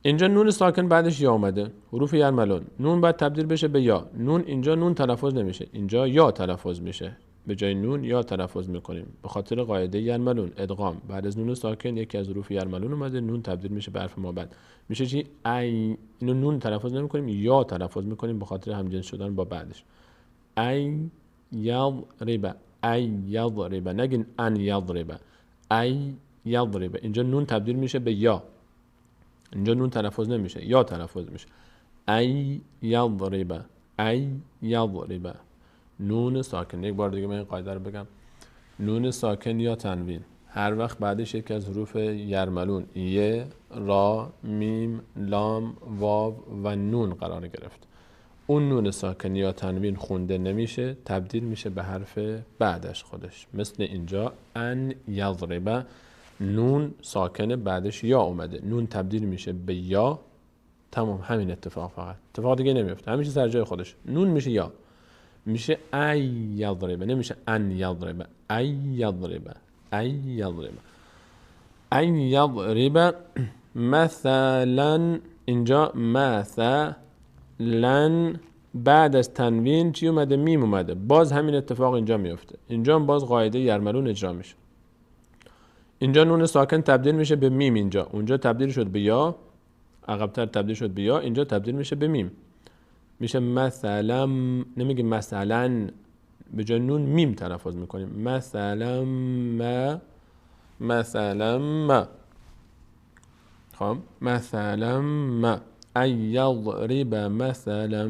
اینجا نون ساکن بعدش یا اومده، حروف یرملون، نون باید تبدیل بشه به یا. نون اینجا نون تلفظ نمیشه، اینجا یا تلفظ میشه، به جای نون یا تلفظ میکنیم به خاطر قاعده یرملون ادغام. بعد از نون ساکن یکی از حروف یرملون اومده، نون تبدیل میشه به حرف ما بعد میشه چی؟ ای. اینو نون تلفظ نمیکنیم، یا تلفظ میکنیم به خاطر همجنس شدن با بعدش. ای یضرب، ای یضرب، نگین ان یضرب، ای یضرب. اینجا نون تبدیل میشه به یا، اینجا نون تلفظ نمیشه، یا تلفظ میشه. ای یضرب، ای یضرب. نون ساکن، یک بار دیگه من این قاعده رو بگم، نون ساکن یا تنوین هر وقت بعدش یکی از حروف یرملون ی، را، میم، لام، واو و نون قرار گرفت، اون نون ساکن یا تنوین خونده نمیشه، تبدیل میشه به حرف بعدش خودش. مثل اینجا ان یضرب، نون ساکن بعدش یا اومده، نون تبدیل میشه به یا، تمام. همین اتفاق، فقط اتفاق دیگه نمیفته، همیشه سر جای خودش. نون میشه یا، میشه ای یضرب، نمیشه ان یضرب، ای یضرب، ای یضرب، ای یضرب مثلا. اینجا مثلا بعد از تنوین چی اومده؟ میم اومده، باز همین اتفاق اینجا میفته، اینجا هم باز قاعده یرملون اجرا میشه. اینجا نون ساکن تبدیل میشه به میم، اینجا اونجا تبدیل شد به یا، عقب‌تر تبدیل شد به یا، اینجا تبدیل میشه به میم، میشه مثلا. نمیگیم مثلا، به جای نون میم تلفظ میکنیم، مثلا ما، مثلا ما. خب مثلا ما، ای یضرب مثلا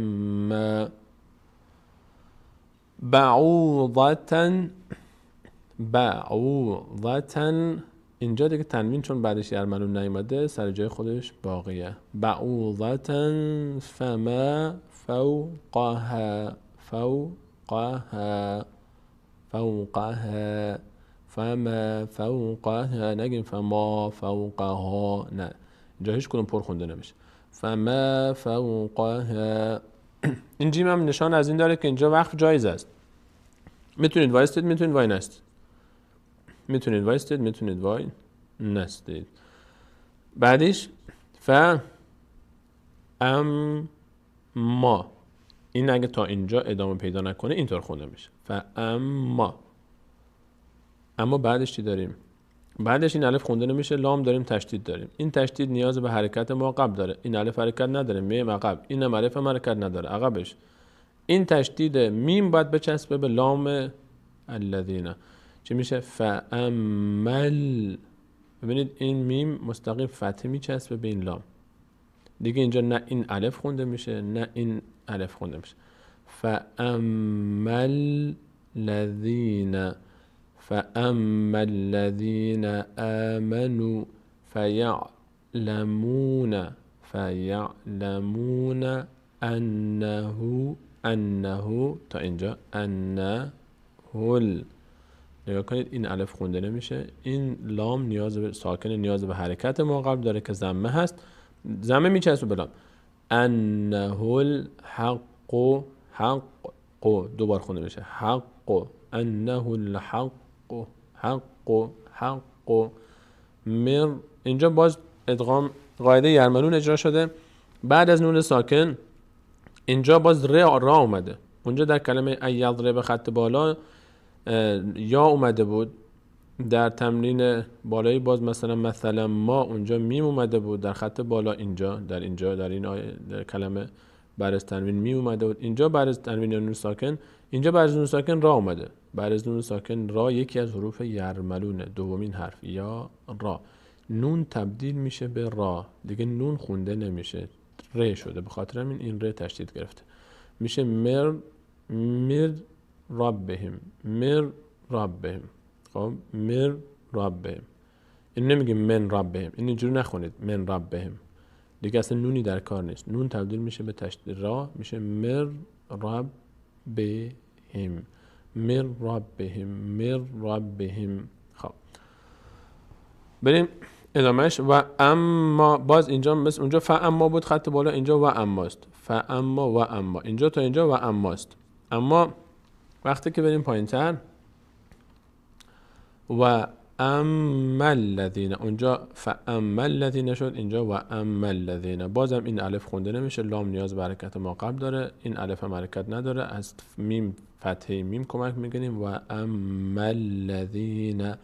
ما. بعوضة، بعوضة. اینجا دیگه تنوین چون بعدش یرملون نیومده سر جای خودش باقیه. بعوضة فما فوقها، فوقها، فوقها، فما فوقها. نگیم فما فوقها، نه، اینجا هیچ کنون پر خونده نمیشه. فما فوقها. این جیم هم نشان از این داره که اینجا وقف جایز است، میتونید وایستید، میتونید وای نستید، میتونید وایستید، میتونید وای نستید. بعدش اما، این اگه تا اینجا ادامه پیدا نکنه اینطور خونده میشه اما. اما بعدش چی داریم؟ بعدش این الف خونده نمیشه، لام داریم، تشدید داریم. این تشدید نیاز به حرکت معقب داره، این الف حرکت نداره، میم عقب، این هم الف حرکت نداره عقبش. این تشدید میم باید بچسبه به لام الذین، چی میشه؟ فامل. ببینید این میم مستقیم فتحه میچسبه به این لام دیگه، اینجا نه این الف خونده میشه نه این الف خونده میشه. فامل الذین، فاما الذین آمنوا فیعلمون، فیعلمون انه تا اینجا انه نگاه کنید این الف خونده نمیشه، این لام نیاز به ساکن، نیاز به حرکت معقب داره که ضمه هست، ضمه میچسبه به لام. انه الحق، حق دوبار خونده میشه، حق، انه الحق، حق، حق. مر. اینجا باز ادغام قاعده یرملون اجرا شده. بعد از نون ساکن اینجا باز را اومده، اونجا در کلمه ای یضرب خط بالا یا اومده بود، در تمرین بالایی باز مثلا ما اونجا میم اومده بود در خط بالا، اینجا در این آیه در کلمه بعد از تنوین میم اومده بود، اینجا بعد از تنوین نون ساکن، اینجا بعد از نون ساکن را اومده. بعد از نون ساکن را یکی از حروف یرملونه، دومین حرف یا را، نون تبدیل میشه به را، دیگه نون خونده نمیشه، ر شده، به خاطر همین این ر تشدید گرفته، میشه مر، ربهم من ربهم. خب من ربهم، این نمیگیم من ربهم، این اینجوری نخونید من ربهم دیگه، اصلا نونی در کار نیست. نون تبدیل میشه به تشدید را، میشه مر ربهم، مر ربهم، مر ربهم. خب بریم ادامهش. و اما باز اینجا مثل اونجا فاما بود خط بالا، اینجا و اماست. فاما و اما، اینجا تا اینجا و اماست. اما وقتی که بریم پایین تر و اما الذین، اونجا فاما الذین شد، اینجا و اما الذین. بازم این الف خونده نمیشه، لام نیاز به حرکت ما قبل داره، این الف هم حرکت نداره، از میم فتحه میم کمک میگیریم. و اما الذین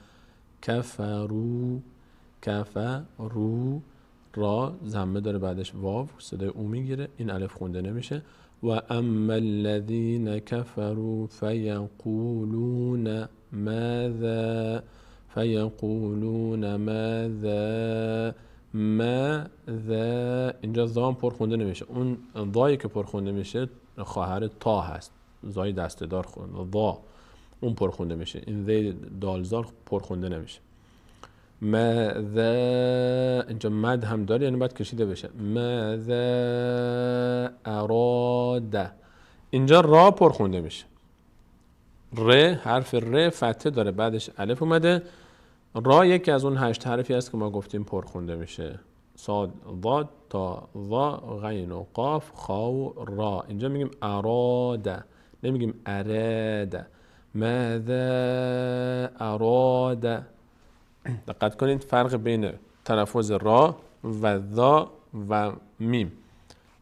کفروا، کفروا را ضمه داره بعدش واو صدای او میگیره، این الف خونده نمیشه. و اما الذین کفروا فیقولون ماذا، فیقولون ماذا، ماذا. اینجا ضام پر خونده نمیشه، اون ضایی که پر خونده میشه خواهر تا هست، ضای دسته‌دار خونده، ضا اون پر خونده میشه، این ذی دالزار پر خونده نمیشه. ماذا، اینجا مد هم داره یعنی باید کشیده بشه. ماذا اراد، اینجا را پر خونده میشه، ر حرف ر فتحه داره بعدش الف اومده. را یکی از اون 8 حرفی است که ما گفتیم پر خونده میشه، صاد ضاد تا ضا غین و قاف خاء را. اینجا میگیم اراد نمیگیم اراد. ماذا اراد، دقت کنید فرق بین تلفظ را و ذا و میم،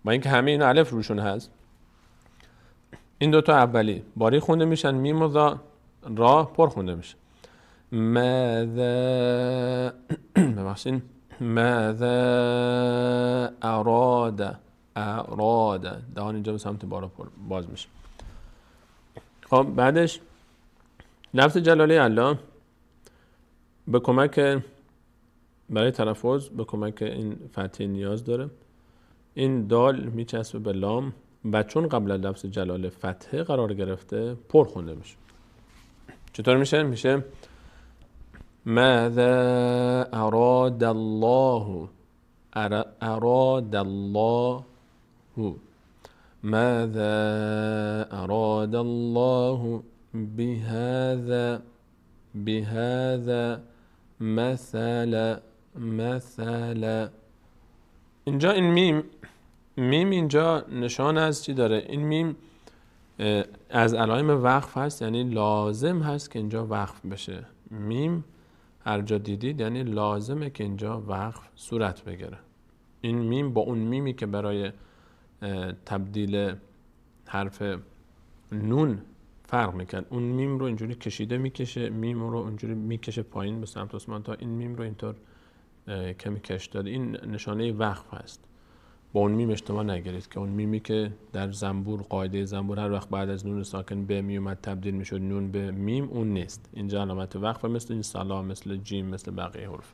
با اینکه همه اینا الف روشون هست، این دوتا اولی باری خونده میشن، میم و ذا، را پر خونده میشه. ماذا ببخشید، ماذا اراد، اراد دهان اینجا به سمت بالا باز میشه. خب بعدش لفظ جلاله الله به کمک برای تلفظ به کمک این فتحه نیاز داره. این دال میچسبه به لام و چون قبل از لفظ جلاله فتحه قرار گرفته پر خونده میشه. چطور میشه؟ میشه ماذا اراد الله، اراد الله، ماذا اراد الله بهذا، بهذا مثلا، مثلا. اینجا این میم، میم اینجا نشان از چی داره؟ این میم از علائم وقف هست، یعنی لازم هست که اینجا وقف بشه. میم هر جا دیدید یعنی لازمه که اینجا وقف صورت بگیره. این میم با اون میمی که برای تبدیل حرف نون فرق میکن، اون میم رو اینجوری کشیده میکشه، میم رو اینجوری میکشه پایین به سمت عثمان تا این میم رو اینطور کمی کش داده. این نشانه وقف هست. با اون میم اشتباه نگیرید که اون میمی که در زنبور، قاعده زنبور هر وقت بعد از نون ساکن به می اومد تبدیل میشد نون به میم، اون نیست. اینجا علامت وقف مثل این سلام، مثل جیم، مثل بقیه حروف.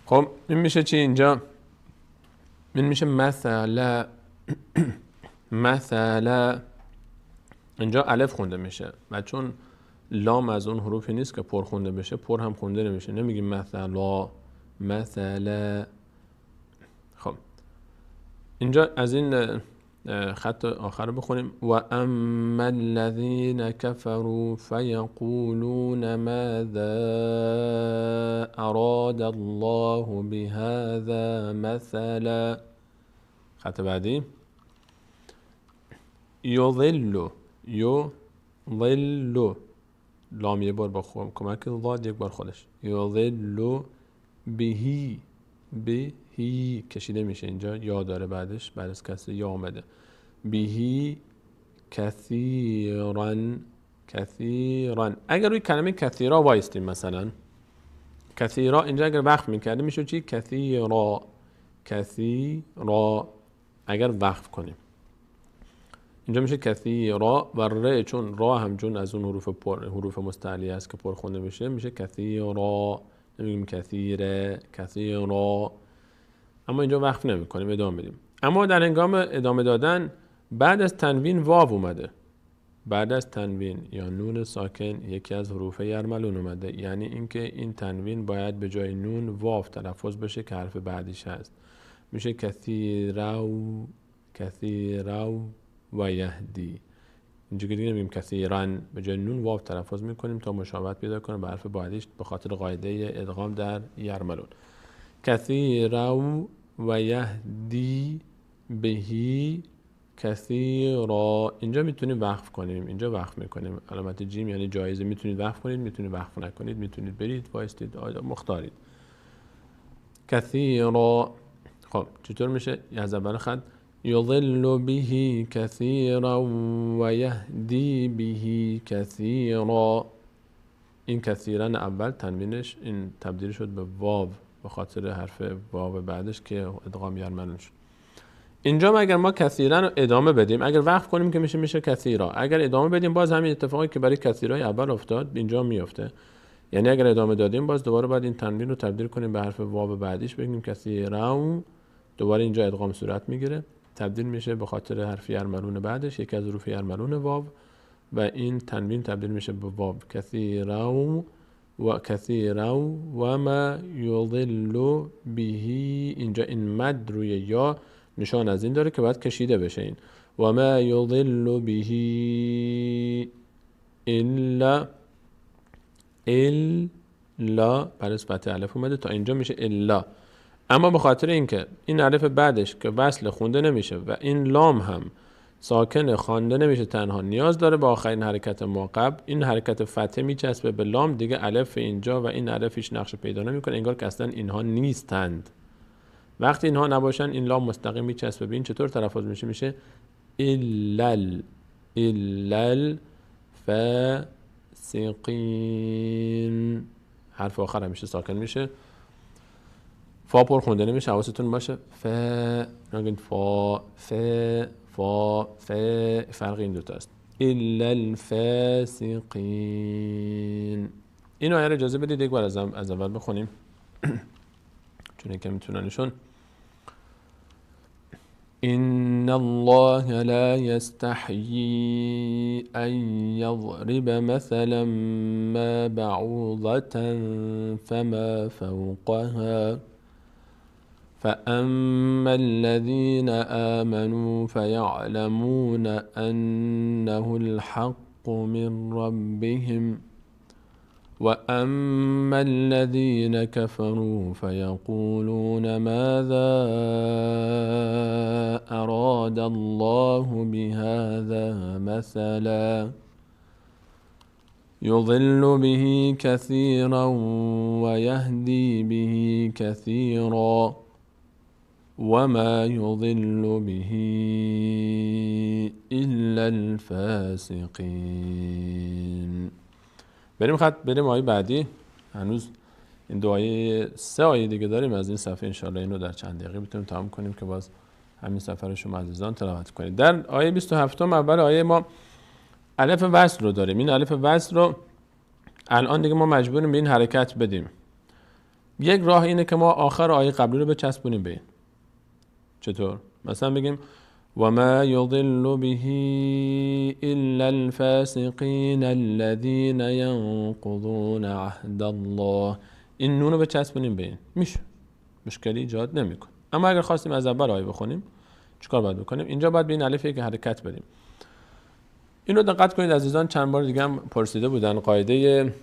خب این میشه چی اینجا؟ این میشه مثلا، مثلا. اینجا الف خونده میشه و چون لام از اون حروفی نیست که پر خونده بشه، پر هم خونده نمیشه، نمیگیم مثلا، مثلا. خب اینجا از این خط آخر بخونیم. و اما الذین کفروا فیقولون ماذا اراد الله بهذا مثلا. خط بعدی یضل، یضل، لام یه بار با کمک ضاد یک بار خودش، یضل بهی، بهی کشیده میشه، اینجا یا داره بعدش، بعد از کسر یا آمده. بهی کثیرا، کثیرا. اگر روی کلمه کثیرا وایستیم مثلا، کثیرا اینجا اگر وقف میکردیم میشه چی؟ کثیرا، کثیرا. اگر وقف کنیم اینجا میشه کثیرا و ر، چون را هم چون از اون حروف مستعلی است که پر خونده میشه، میشه کثیرا، نمیگیم کثیره، کثیرا. اما اینجا وقف نمی کنیم، ادامه میدیم. اما در هنگام ادامه دادن بعد از تنوین واو اومده. بعد از تنوین یا نون ساکن یکی از حروف یرملون اومده، یعنی اینکه این تنوین باید به جای نون واو تلفظ بشه که حرف بعدیش هست. میشه کثیرو و یهدی. اینجا که دیگه نمیگیم کثیرن، به جای نون واو تلفظ میکنیم تا مشابهت پیدا کنه به حرف بعدیش به خاطر قاعده ادغام در یرملون. کثیرو و یهدی بهی کثیرا. اینجا میتونیم وقف کنیم، اینجا وقف میکنیم، علامت جیم یعنی جایزه. میتونید وقف کنید، میتونید وقف نکنید، میتونید برید وایستید، مختارید. کثیرا. خب چطور میشه؟ از اول خط یضل به کثیرا و یهدی به کثیرا. این کثیرن اول تنوینش این تبدیل شد به واو به خاطر حرف واو بعدش که ادغام یرملون شد. اینجا اگر ما کثیرن رو ادامه بدیم، اگر وقف کنیم که میشه کثیرا، اگر ادامه بدیم باز همین اتفاقی که برای کثیرای اول افتاد اینجا میفته. یعنی اگر ادامه دادیم باز دوباره باید این تنوین رو تبدیل کنیم به حرف واو بعدیش، بگیم کثیرا، دوباره اینجا ادغام صورت میگیره، تبدیل میشه به خاطر حرف یرملون بعدش، یکی از حروف یرملون واو، و این تنوین تبدیل میشه به واو. کثیرا و ما یضل به. اینجا این مد روی یا نشان از این داره که باید کشیده بشه. این و ما یضل به الا برای اثبات الف اومده تا اینجا میشه الا. اما به خاطر اینکه این الف بعدش که وصل خونده نمیشه و این لام هم ساکن خوانده نمیشه تنها، نیاز داره به آخرین حرکت ما قبل این حرکت فتحه میچسبه به لام، دیگه الف اینجا و این الف هیچ نقش پیدا نمیکنه، انگار که اصلا اینها نیستند. وقتی اینها نباشن این لام مستقیم میچسبه به این. چطور تلفظ میشه؟ میشه ایلل فاسقین. حرف آخر همیشه ساکن میشه، فا پر خونده نمیشه، حواستون باشه. نگید فا فرق این دوتا است. الا الفاسقین. این آیه رو اجازه بدید یک بار از اول بخونیم چون که میتوننشون. إن الله لا يستحيي أن يضرب مثلا ما بعوضة فما فوقها فأما الذين آمنوا فيعلمون أنه الحق من ربهم وأما الذين كفروا فيقولون ماذا أراد الله بهذا مثلا يضل به كثيرا ويهدي به كثيرا وما يضل به إلا الفاسقين. بریم آیه بعدی. هنوز این دو آیه 3 آیه دیگه داریم از این صفحه، انشاءالله اینو در چند دقیقه بتونیم تمام کنیم که باز همین صفحه رو شما عزیزان تلاوت کنید. در آیه 27 اول آیه ما الف وصل رو داریم. این الف وصل رو الان دیگه ما مجبوریم به این حرکت بدیم. یک راه اینه که ما آخر آیه قبلی رو بچسبونیم به این. چطور؟ مثلا بگیم و ما یضل به الا الفاسقین الذین ینقضون عهد الله. این نون رو بچسبونیم به این، میشه، مشکلی ایجاد نمیکنه. اما اگر خواستیم از اول آیه بخونیم چیکار باید بکنیم؟ اینجا باید به این الف یک حرکت بدیم. اینو دقت کنید عزیزان، چند بار دیگه هم پرسیده بودن قاعده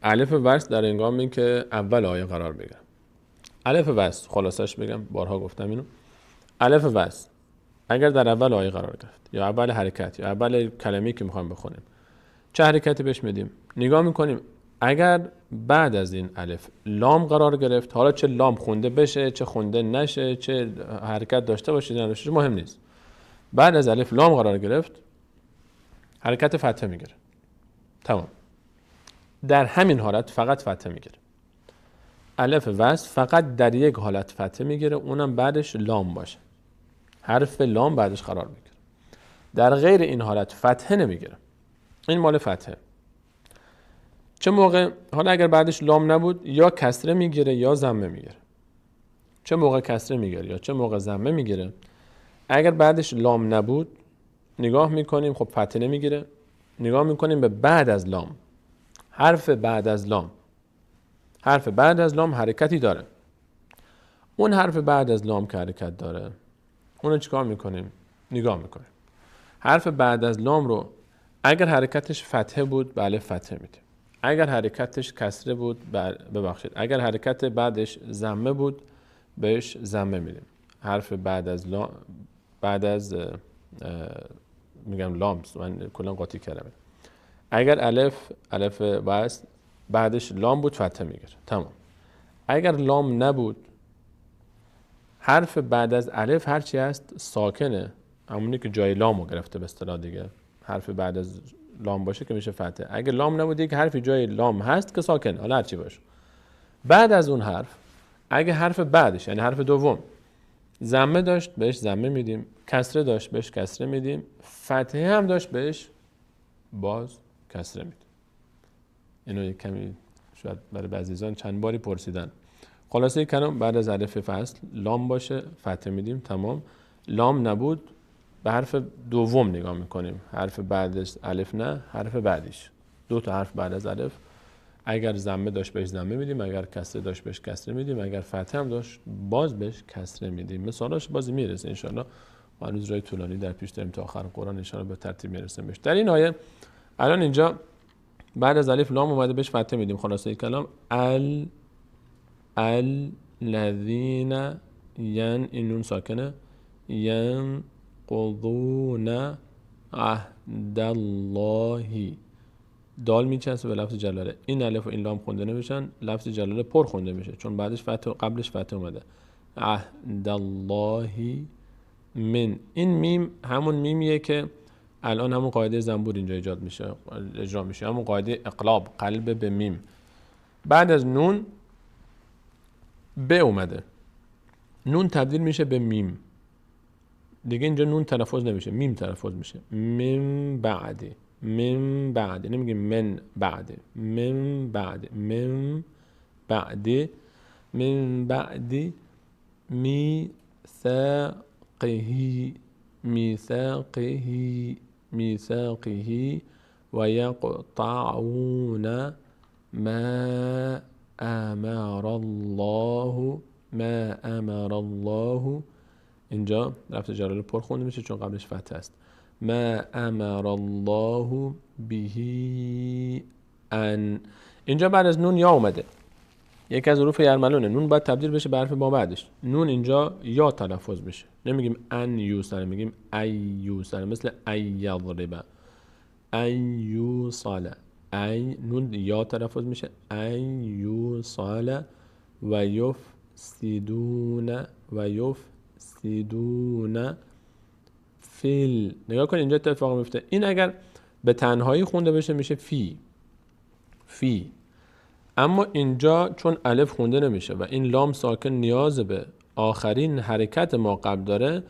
الف وصل در هنگامی که اول آیه قرار بگیره. الف وصل خلاصش بگم، بارها گفتم اینو. الف وصل اگر در اول آیه قرار گرفت یا اول حرکت یا اول کلمه‌ای که میخوایم بخونیم، چه حرکتی بهش میدیم؟ نگاه میکنیم اگر بعد از این الف لام قرار گرفت، حالا چه لام خونده بشه چه خونده نشه، چه حرکت داشته باشه نداشته مهم نیست، بعد از الف لام قرار گرفت حرکت فتحه میگیره. تمام. در همین حالت فقط فتحه میگیره. الف وصل فقط در یک حالت فتحه میگیره، اونم بعدش لام باشه، حرف لام بعدش قرار میگیره. در غیر این حالت فتحه نمیگیره. این مال فتحه. چه موقع؟ حالا اگر بعدش لام نبود یا کسره میگیره یا ضمه میگیره. چه موقع کسره میگیره یا چه موقع ضمه میگیره؟ اگر بعدش لام نبود نگاه میکنیم، خب فتحه نمیگیره. نگاه میکنیم به بعد از لام، حرف بعد از لام، حرف بعد از لام حرکتی داره. اون حرف بعد از لام که حرکت داره، اونو چیکار میکنیم؟ نگاه میکنیم. حرف بعد از لام رو اگر حرکتش فتحه بود، بله فتحه میدیم. اگر حرکتش کسره بود، ببخشید، اگر حرکت بعدش ضمه بود، بهش ضمه میدیم. حرف بعد از لام، بعد از میگم لام، من کلا قاطی کردم. اگر الف وصل بعدش لام بود، فتحه میگیره. تمام. اگر لام نبود، حرف بعد از الف هرچی هست ساکنه، همونی که جای لامو گرفته به اصطلاح دیگه. حرف بعد از لام باشه که میشه فتحه. اگه لام نبود، یک حرفی جای لام هست که ساکنه، حالا هرچی باشه. بعد از اون حرف، اگه حرف بعدش یعنی حرف دوم ضمه داشت، بهش ضمه میدیم. کسره داشت، بهش کسره میدیم. فتحه هم داشت، بهش باز کسره میدیم. اینو یک کمی شاید برای عزیزان چند باری پرسیدن. خلاصه کلام بعد از الف فصل لام باشه، فتحه میدیم. تمام. لام نبود، به حرف دوم نگاه میکنیم. حرف بعدش الف نه، حرف بعدیش. دو تا حرف بعد از الف، اگر ضمه داشت بهش ضمه میدیم، اگر کسره داشت بهش کسره میدیم، اگر فتحه هم داشت باز بهش کسره میدیم. مثالاش باز میرسه ان شاء الله. هنوز راه طولانی در پیش داریم تا آخر قرآن ان شاء الله به ترتیب میرسیم بهش. در این آیه الان اینجا بعد از الف لام اومده، بهش فتحه میدیم. خلاصه کلام الذین این نون ساکنه، ینقضون عهد الله، دال میچسبه به لفظ جلاله. این الف و این لام خونده نمیشن، لفظ جلاله پر خونده میشه چون بعدش فتح و قبلش فتح اومده. عهد الله من، این میم همون میمیه که الان همون قاعده زنبور اینجا ایجاد میشه، اجرا میشه، همون قاعده اقلاب، قلب به میم. بعد از نون ب اومده، نون تبدیل میشه به میم دیگه. اینجا نون تلفظ نمیشه، میم تلفظ میشه. من بعد، من بعد، نمیگیم من بعد، من بعد، من بعد، من بعد میثاقه، میثاقه، میثاقه، ويقطعون ما امر الله، ما امر الله. اینجا لفظ جلاله پر خونده میشه چون قبلش فتح است. ما امر الله به ان، اینجا بعد از نون یا اومده، یکی از حروف یرملونه. نون باید تبدیل بشه به حرف ما بعدش. نون اینجا یا تلفظ میشه، نمیگیم ان یوصل، میگیم ای یوصل، مثل ای یضرب، ای یوصل، ای نون یا تلفظ میشه، ای یوصل، و یفسدون، و یفسدون فیل. نگاه کن اینجا اتفاق میفته. این اگر به تنهایی خونده بشه میشه فی، فی. اما اینجا چون الف خونده نمیشه و این لام ساکن نیاز به آخرین حرکت ما قبل داره،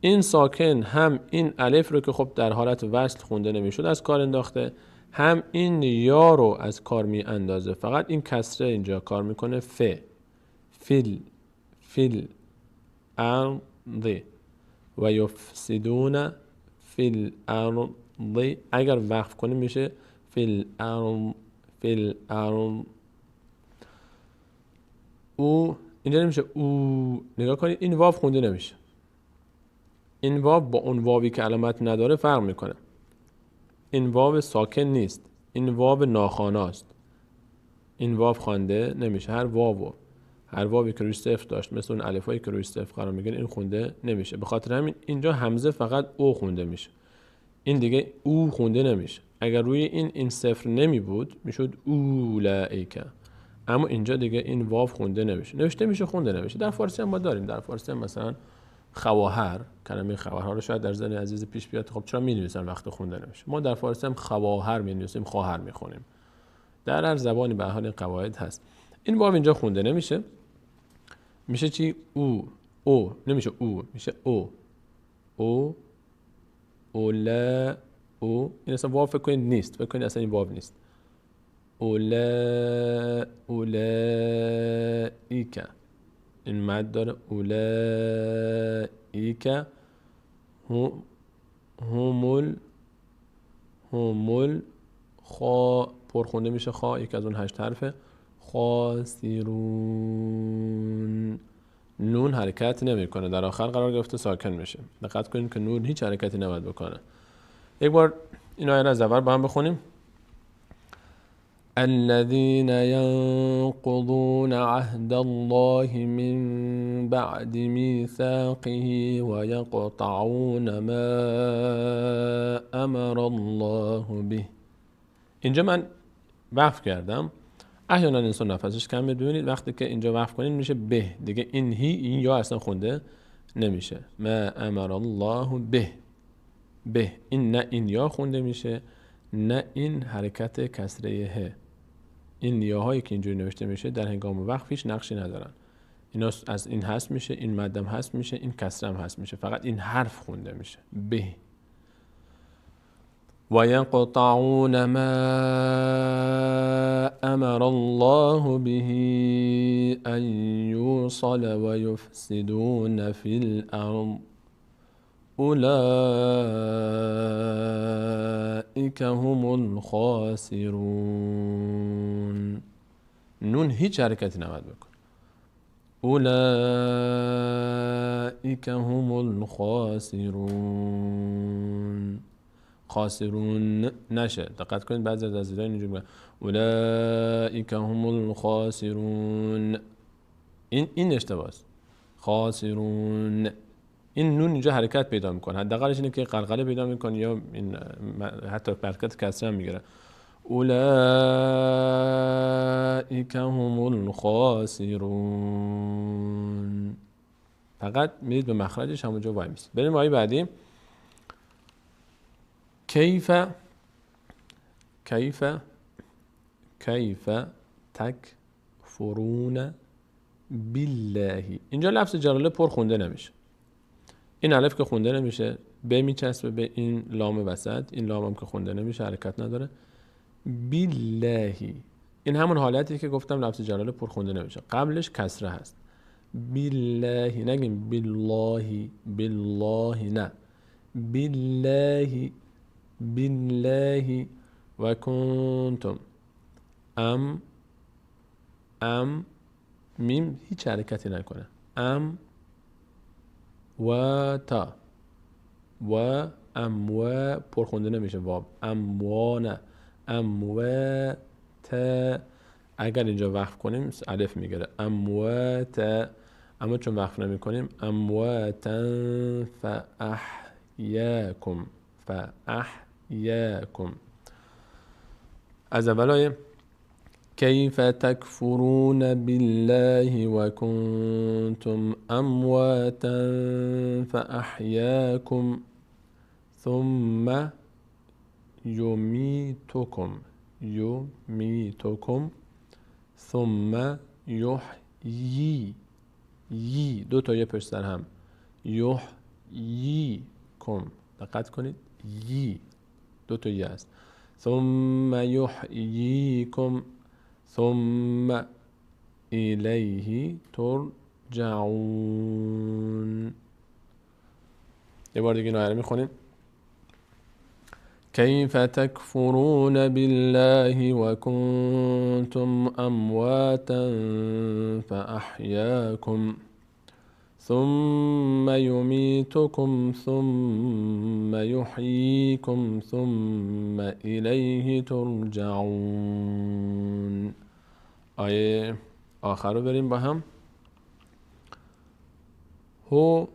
این ساکن هم این الف رو که خب در حالت وصل خونده نمیشد از کار انداخته، هم این یا رو از کار می اندازه. فقط این کسره اینجا کار میکنه. فیل، فیل ارض، و یفسدون فی الارض. اگر وقف کنیم میشه فی الارض، فی الارض. او اینجا نمیشه او. نگاه کنید این واو خونده نمیشه. این واو با اون واوی که علامت نداره فرق میکنه. این واو ساکن نیست، این واو ناخواناست. این واو خوانده نمیشه. هر واوی که روی صفر داشت، مثل اون الفایی که روی صفر قرار میگیره، این خونده نمیشه. به خاطر همین اینجا همزه فقط او خونده میشه، این دیگه او خونده نمیشه. اگر روی این صفر نمی بود میشد اولئک، اما اینجا دیگه این واو خونده نمیشه. نوشته میشه، خونده نمیشه. در فارسی هم ما داریم. در فارسی هم مثلا خواهر، کلمه خواهرها رو شاید در ذهن عزیز پیش بیاد، خب چرا می‌نویسن وقتی خونده نمیشه؟ ما در فارسی هم خواهر می‌نویسیم، خواهر می‌خونیم. در هر زبانی به حال قواعد هست. این واو اینجا خونده نمیشه، میشه چی؟ او نمیشه، او میشه او اولا او. این اصلا واو فکر کنید نیست، فکر کنید اصلا این واو نیست. اولئک، این مد داره. اولئک هم همول خا پرخونده میشه، خا یک از اون 8 حرفه. خاسرون. نون حرکت نمیکنه، در آخر قرار گرفته ساکن میشه. دقت کنید که نون هیچ حرکتی نباید بکنه. یک بار این آیه را از اول با هم بخونیم. الذين ينقضون عهد الله من بعد ميثاقه ويقطعون ما امر الله به. اینجا من وقف کردم. احیانا انسان نفسش کم میاد. ببینید وقتی که اینجا وقف کنید میشه به، دیگه این یا اصلا خونده نمیشه. ما امر الله به این نه این یا خونده میشه، نه این حرکت کسره ه. این یاهایی که اینجوری نوشته میشه در هنگام وقف هیچ نقشی ندارن. اینا از این حذف میشه، این مدم حذف میشه، این کسره هم حذف میشه، فقط این حرف خونده میشه به. و یقطعون ما امر الله به ان یوصل و یفسدون فی الارض اولئک هم الخاسرون. نون هیچ حرکتی نباید بکن. اولئک هم الخاسرون. خاسرون نشه. دقت کنید بعضی از زیران اینجوری میگن اولئک هم الخاسرون. این اشتباهه. خاسرون. این نون اینجا حرکت پیدا میکنه، حداقلش اینه که قلقله پیدا میکنه یا این حتی حرکت کسره هم میگیره. اولئک هم الخاسرون. فقط میرید به مخرجش همونجا وای میسید. بریم آیه بعدی. کیف تکفرون بالله. اینجا لفظ جلاله پر خونده نمیشه. این الف که خونده نمیشه، به میچسبه به این لام وسط، این لام هم که خونده نمیشه، حرکت نداره. بالله این همون حالتی که گفتم لفظ جلاله پر خونده نمیشه، قبلش کسره هست. بالله نگیم بالله نه، بالله و کنتم. میم هیچ حرکتی نکنه. و تا و و پرخونده نمیشه. واب اموانه. تا اگر اینجا وقف کنیم الف میگیره اموات، اما چون وقف نمی کنیم امواتا فاحیاکم. از اول آیه کیف تکفرون بالله و کنتم امواتا فاحیاکم ثم یمیتکم ثم یحیی. دو تا یه پشت سر هم. یحییکم. دقت کنید دو تا یه است. ثم یحییکم ثم الیه ترجعون. یه بار دیگه این آیه رو میخونیم. کیف تکفرون بالله و کنتم امواتا فاحیاکم ثم یمیتکم ثم یحییکم ثم الیه ترجعون. آیه آخر رو بریم با هم. هو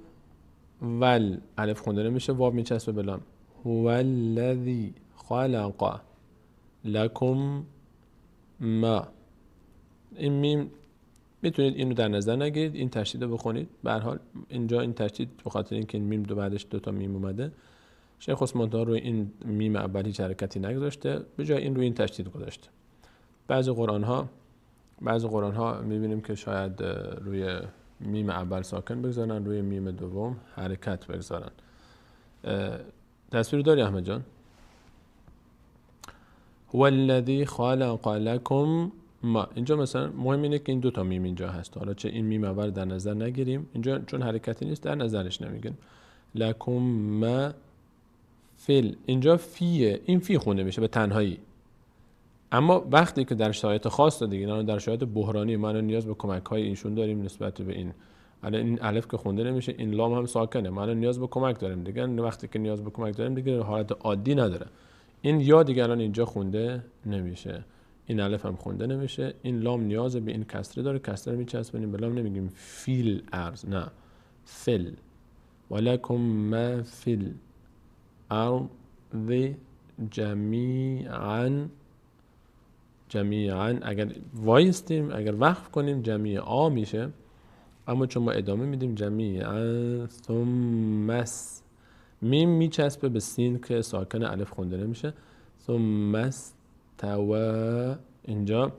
ول الف خونده نمیشه، واب میچسبه به لام. هو الذی خلق لکم ما. این میم میتونید اینو در نظر نگیرید، این تشدید رو بخونید. به هر حال اینجا این تشدید به خاطر اینکه این میم بعدش دو تا میم اومده، شیخ عثمان طاهر روی این میم اول هیچ حرکتی نگذاشته، به جای این روی این تشدید گذاشته. بعضی قرآن ها میبینیم که شاید روی میم اول ساکن بگذارن، روی میم دوم حرکت بگذارن. تصویر داری احمد جان؟ هو الذی خلق لکم ما. اینجا مثلا مهم اینه که این دو تا میم اینجا هست. حالا چه این میم اول در نظر نگیریم، اینجا چون حرکتی نیست در نظرش نمیگیریم. لکم ما فیل. اینجا فیه، این فی خونده میشه به تنهایی. اما وقتی که در شرایط خاص دیگه، در شرایط بحرانی ما نیاز به کمک های ایشون داریم نسبت به این. الان این الف که خونده نمیشه، این لام هم ساکنه، ما نیاز به کمک داریم دیگه. وقتی که نیاز به کمک داریم دیگه حالت عادی نداره. این یا دیگه الان اینجا خونده نمیشه، این الف هم خونده نمیشه. این لام نیاز به این کسره داره، کسره میچسبونیم به لام، نمیگیم فیل ارض، نه فل. ولکم ما فیل ارض جمیعا. جمیعا اگر وایستیم، اگر وقف کنیم جمیعا میشه، اما چون ما ادامه میدیم جمیعا ثم میم میچسبه به سین که ساکن الف خونده نمیشه. ثم استوى. اینجا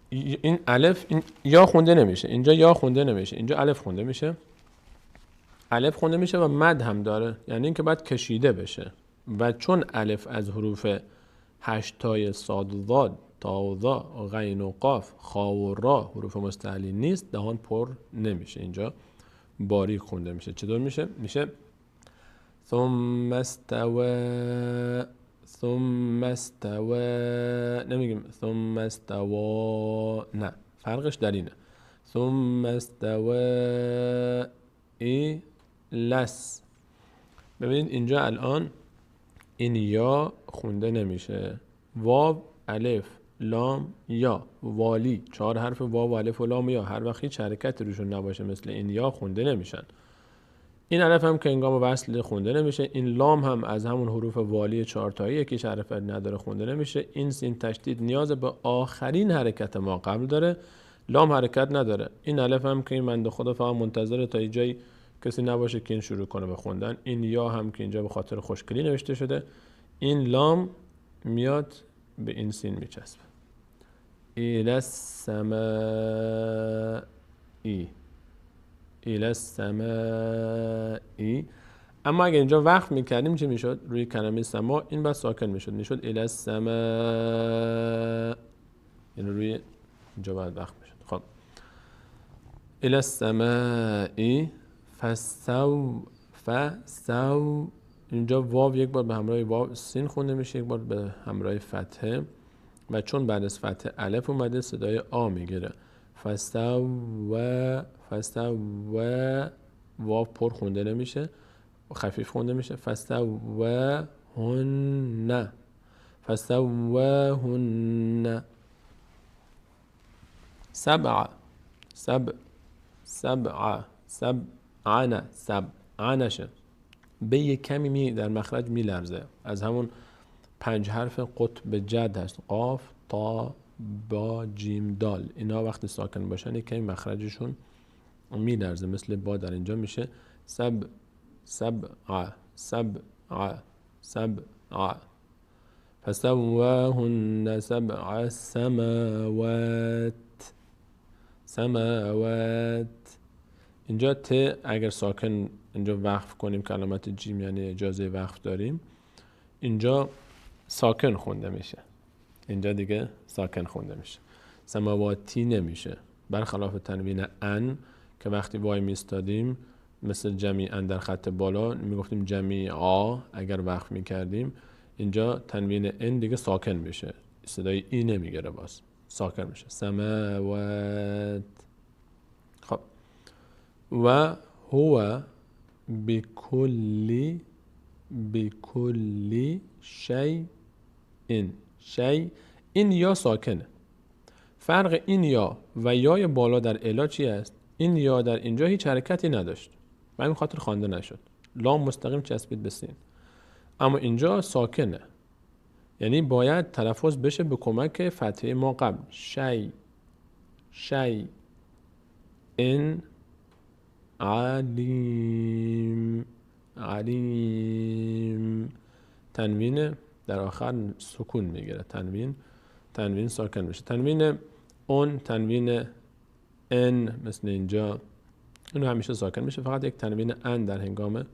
این الف این یا خونده نمیشه، اینجا یا خونده نمیشه، اینجا الف خونده میشه. الف خونده میشه و مد هم داره، یعنی اینکه باید کشیده بشه. و چون الف از حروف 8 تای صاد و ضاد تا و ظا غین و قاف خا و را حروف مستعلی نیست، دهان پر نمیشه، اینجا باریک خونده میشه. چطور میشه؟ میشه ثم استوى، ثم استوى، نمیگیم ثم استوى، نه، فرقش در اینه. ثم استوى لس. ببینید اینجا الان این یا خونده نمیشه، واو الف لام یا والی، 4 حرف واو و الف و لام یا هر وقت هیچ حرکتی روشون نباشه مثل این یا خونده نمیشن. این الف هم که هنگام وصل خونده نمیشه. این لام هم از همون حروف والی 4 تایی یکیش حرف نداره، خونده نمیشه. این سین تشدید نیاز به آخرین حرکت ما قبل داره، لام حرکت نداره. این الف هم که این بنده خدا فقط منتظره تا اینجایی کسی نباشه که این شروع کنه به خوندن. این یا هم که اینجا به خاطر خوشگلی نوشته شده. این لام میاد به این سین میچسبه. الی السماء، الی السماء. اما اگه اینجا وقف میکردیم چی میشد؟ روی کلمه سما این بعد ساکن میشد الی السماء، یعنی روی اینجا بعد وقف میشد. خب الی السماء فسو. اینجا واو یک بار به همراه واو سین خونده میشه، یک بار به همراه فتحه، و چون بعد از فتحه الف اومده صدای آ میگیره. فسو واو پر خونده نمیشه، خفیف خونده میشه. فسو هن، فسو هن. سبع سبعنشه. به یک کمی در مخرج میلرزه، از همون 5 حرف قطب جد هست، قاف تا با جیم دال. اینا وقتی ساکن باشن یک کمی مخرجشون میلرزه، مثل با در اینجا میشه سبع. فسواهن 7 سماوات. اینجا ت اگر ساکن اینجا وقف کنیم که علامت جیم یعنی اجازه وقف داریم، اینجا ساکن خونده میشه، اینجا دیگه ساکن خونده میشه، سماواتی نمیشه. برخلاف تنوین ان که وقتی وای میستادیم مثل جمیعا در خط بالا میگفتیم جمیعا، اگر وقف میکردیم اینجا تنوین ان دیگه ساکن میشه، صدای ای نمیگیره، باز ساکن میشه سماوات. خب و هو بكل شيء. این یا ساکنه. فرق این یا و یای بالا در الا چی است؟ این یا در اینجا هیچ حرکتی نداشت و همین خاطر خوانده نشد، لام مستقیم چسبید به سین. اما اینجا ساکنه، یعنی باید تلفظ بشه به کمک فتحه ما قبل. شی ان علیم. تنوین در آخر سکون میگیره، تنوین ساکن میشه. تنوین اون، تنوین ان مثل اینجا، اینو همیشه ساکن میشه، فقط یک تنوین ان در هنگام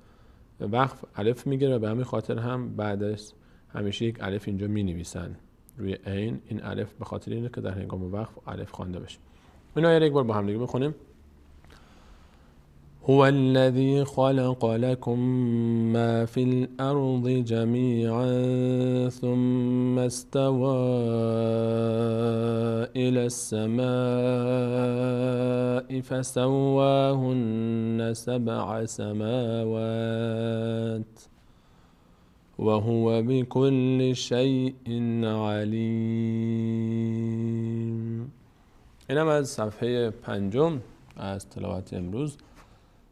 وقف الف میگیره و به همین خاطر هم بعدش همیشه یک الف اینجا می نویسن روی عین. این الف به خاطر اینه که در هنگام وقف الف خوانده بشه. اینا یک بار با هم دیگه بخونیم. هو الذي خلق لكم ما في الأرض جميعا ثم استوى إلى السماء فسواهن 7 سماوات وهو بكل شيء علیم. اینم از صفحه 5 از تلاوت امروز.